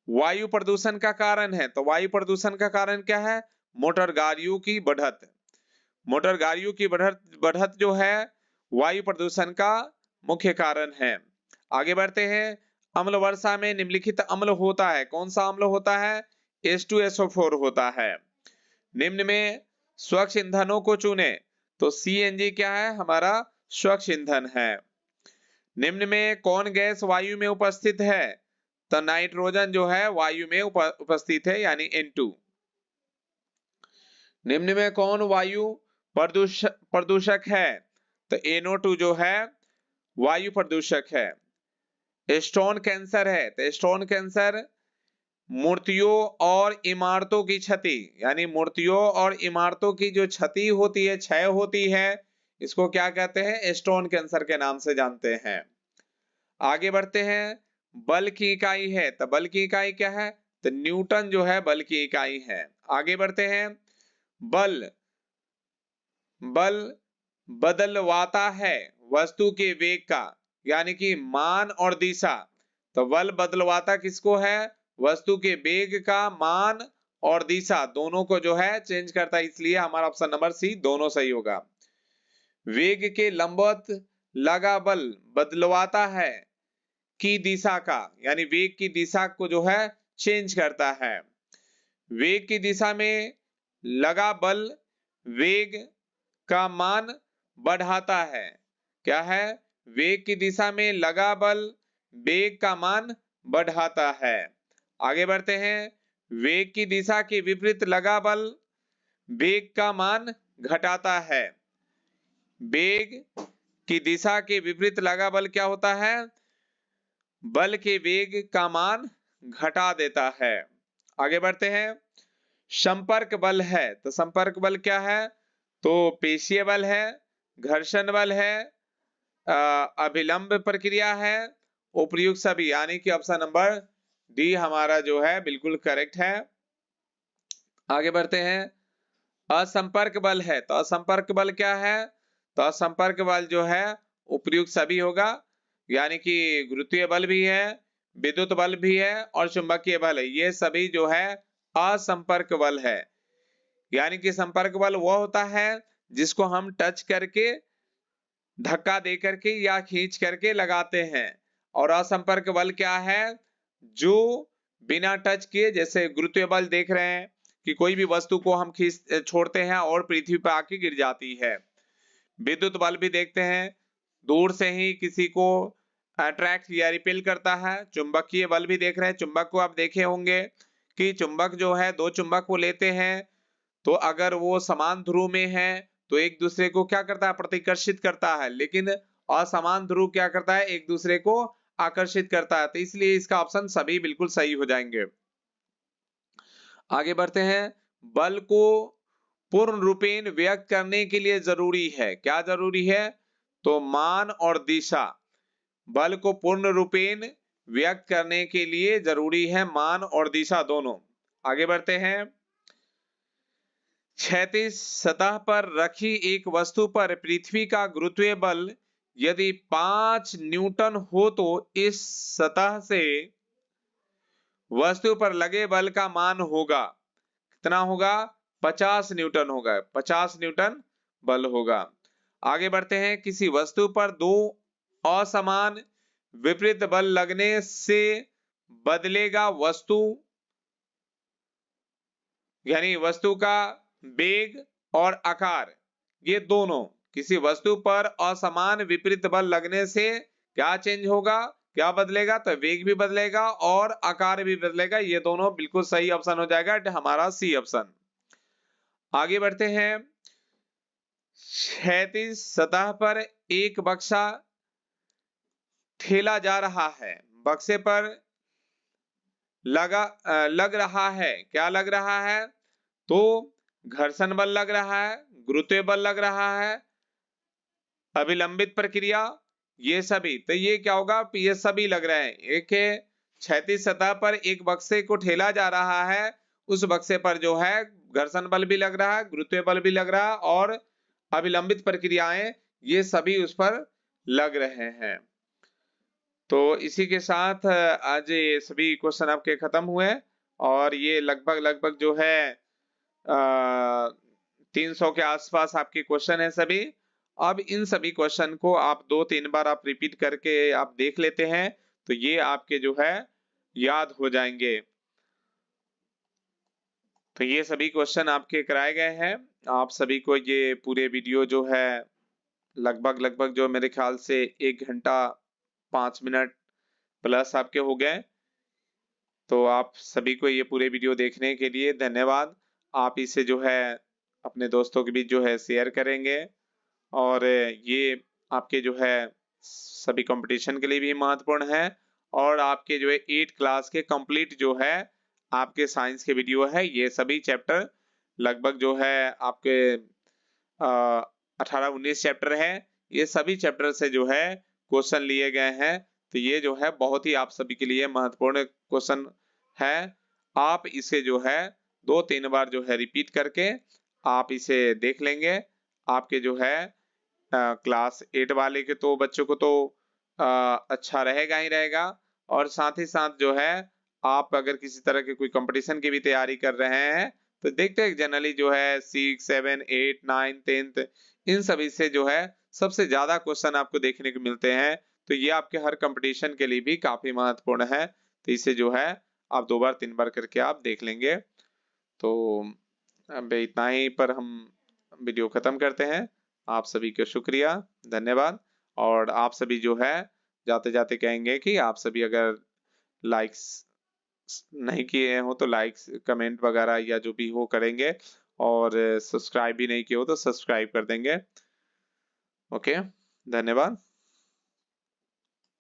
वायु प्रदूषण का कारण है, तो वायु प्रदूषण का कारण क्या है? मोटर गाड़ियों की बढ़त, मोटर गाड़ियों की बढ़त बढ़त जो है वायु प्रदूषण का मुख्य कारण है। आगे बढ़ते हैं। अम्ल वर्षा में निम्नलिखित अम्ल होता है, कौन सा अम्ल होता है? H2SO4 होता है। निम्न में स्वच्छ ईंधनों को चुने, तो CNG क्या है? हमारा स्वच्छ ईंधन है। निम्न में कौन गैस वायु में उपस्थित है? तो नाइट्रोजन जो है वायु में उपस्थित है, यानी N2। निम्न में कौन वायु प्रदूषक है? तो NO2 जो है वायु प्रदूषक है। स्टोन कैंसर है, तो स्टोन कैंसर मूर्तियों और इमारतों की क्षति, यानी मूर्तियों और इमारतों की जो क्षति होती है, क्षय होती है, इसको क्या कहते हैं? स्टोन कैंसर के नाम से जानते हैं। आगे बढ़ते हैं। बल की इकाई है, तो बल की इकाई क्या है? तो न्यूटन जो है बल की इकाई है। आगे बढ़ते हैं। बल बल बदलवाता है वस्तु के वेग का, यानी कि मान और दिशा। तो बल बदलवाता किसको है? वस्तु के वेग का मान और दिशा दोनों को जो है चेंज करता है, इसलिए हमारा ऑप्शन नंबर सी दोनों सही होगा। वेग के लंबवत लगा बल बदलवाता है की दिशा का, यानी वेग की दिशा को जो है चेंज करता है। वेग की दिशा में लगा बल वेग का मान बढ़ाता है। क्या है? वेग की दिशा में लगा बल वेग का मान बढ़ाता है। आगे बढ़ते हैं। वेग की दिशा के विपरीत लगा बल वेग का मान घटाता है। वेग की दिशा के विपरीत लगा बल क्या होता है? बल के वेग का मान घटा देता है। आगे बढ़ते हैं। संपर्क बल है, तो संपर्क बल क्या है? तो पेशीय बल है, घर्षण बल है, अभिलंब प्रक्रिया है, उपयुक्त सभी, यानी कि ऑप्शन नंबर डी हमारा जो है बिल्कुल करेक्ट है। आगे बढ़ते हैं। असंपर्क बल है, तो असंपर्क बल क्या है? तो असंपर्क बल जो है उपयुक्त सभी होगा, यानी कि गुरुत्वीय बल भी है, विद्युत बल भी है और चुंबकीय बल है, ये सभी जो है असंपर्क बल है। यानी कि संपर्क बल वह होता है जिसको हम टच करके, धक्का दे करके या खींच करके लगाते हैं, और असंपर्क बल क्या है? जो बिना टच किए, जैसे गुरुत्वीय बल देख रहे हैं कि कोई भी वस्तु को हम खींच छोड़ते हैं और पृथ्वी पर आके गिर जाती है। विद्युत बल भी देखते हैं, दूर से ही किसी को अट्रैक्ट या रिपेल करता है। चुंबकीय बल भी देख रहे हैं, चुंबक को आप देखे होंगे कि चुंबक जो है, दो चुंबक को लेते हैं, तो अगर वो समान ध्रुव में है तो एक दूसरे को क्या करता है? प्रतिकर्षित करता है, लेकिन असमान ध्रुव क्या करता है? एक दूसरे को आकर्षित करता है। तो इसलिए इसका ऑप्शन सभी बिल्कुल सही हो जाएंगे। आगे बढ़ते हैं। बल को पूर्ण रूपेण व्यक्त करने के लिए जरूरी है, क्या जरूरी है? तो मान और दिशा। बल को पूर्ण रूपेण व्यक्त करने के लिए जरूरी है मान और दिशा दोनों। आगे बढ़ते हैं। क्षैतिज सतह पर रखी एक वस्तु पर पृथ्वी का गुरुत्वीय बल यदि 5 न्यूटन हो, तो इस सतह से वस्तु पर लगे बल का मान होगा कितना होगा? 50 न्यूटन होगा, 50 न्यूटन बल होगा। आगे बढ़ते हैं। किसी वस्तु पर दो असमान विपरीत बल लगने से बदलेगा वस्तु, यानी वस्तु का वेग और आकार, ये दोनों, किसी वस्तु पर असमान विपरीत बल लगने से क्या चेंज होगा, क्या बदलेगा? तो वेग भी बदलेगा और आकार भी बदलेगा। ये दोनों बिल्कुल सही ऑप्शन हो जाएगा, हमारा सी ऑप्शन। आगे बढ़ते हैं। क्षैतिज सतह पर एक बक्सा ठेला जा रहा है, बक्से पर लग रहा है, क्या लग रहा है? तो घर्षण बल लग रहा है, गुरुत्वीय बल लग रहा है, अभिलंबित प्रक्रिया, ये सभी। तो ये क्या होगा, ये सभी लग रहे हैं। एक क्षैतिज सतह पर एक बक्से को ठेला जा रहा है, उस बक्से पर जो है घर्षण बल भी लग रहा है, गुरुत्वीय बल भी लग रहा है और अभिलंबित प्रक्रियाएं ये सभी उस पर लग रहे हैं। तो इसी के साथ आज ये सभी क्वेश्चन आपके खत्म हुए और ये लगभग जो है 300 के आसपास आपके क्वेश्चन है सभी। अब इन सभी क्वेश्चन को आप 2-3 बार आप रिपीट करके आप देख लेते हैं तो ये आपके जो है याद हो जाएंगे। तो ये सभी क्वेश्चन आपके कराए गए हैं। आप सभी को ये पूरे वीडियो जो है लगभग जो मेरे ख्याल से 1 घंटा 5 मिनट प्लस आपके हो गए। तो आप सभी को ये पूरे वीडियो देखने के लिए धन्यवाद। आप इसे जो है अपने दोस्तों के बीच जो है शेयर करेंगे और ये आपके जो है सभी कंपटीशन के लिए भी महत्वपूर्ण है और आपके जो है 8 क्लास के कंप्लीट जो है आपके साइंस के वीडियो है। ये सभी चैप्टर लगभग जो है आपके 18-19 चैप्टर है। ये सभी चैप्टर से जो है क्वेश्चन लिए गए हैं। तो ये जो है बहुत ही आप सभी के लिए महत्वपूर्ण क्वेश्चन है। आप इसे जो है 2-3 बार जो है रिपीट करके आप इसे देख लेंगे। आपके जो है क्लास 8 वाले के तो बच्चों को तो अच्छा रहेगा ही रहेगा और साथ ही साथ जो है आप अगर किसी तरह के कोई कंपटीशन की भी तैयारी कर रहे हैं तो देखते हैं जनरली जो है 6, 7, 8, 9, 10th इन सभी से जो है सबसे ज्यादा क्वेश्चन आपको देखने को मिलते हैं। तो ये आपके हर कंपटीशन के लिए भी काफी महत्वपूर्ण है। तो इसे जो है आप 2 बार 3 बार करके आप देख लेंगे। तो अब इतना ही पर हम वीडियो खत्म करते हैं। आप सभी का शुक्रिया, धन्यवाद और आप सभी जो है जाते जाते कहेंगे कि आप सभी अगर लाइक्स नहीं किए हो तो लाइक्स कमेंट वगैरह या जो भी हो करेंगे और सब्सक्राइब भी नहीं किए हो तो सब्सक्राइब कर देंगे। ओके, धन्यवाद।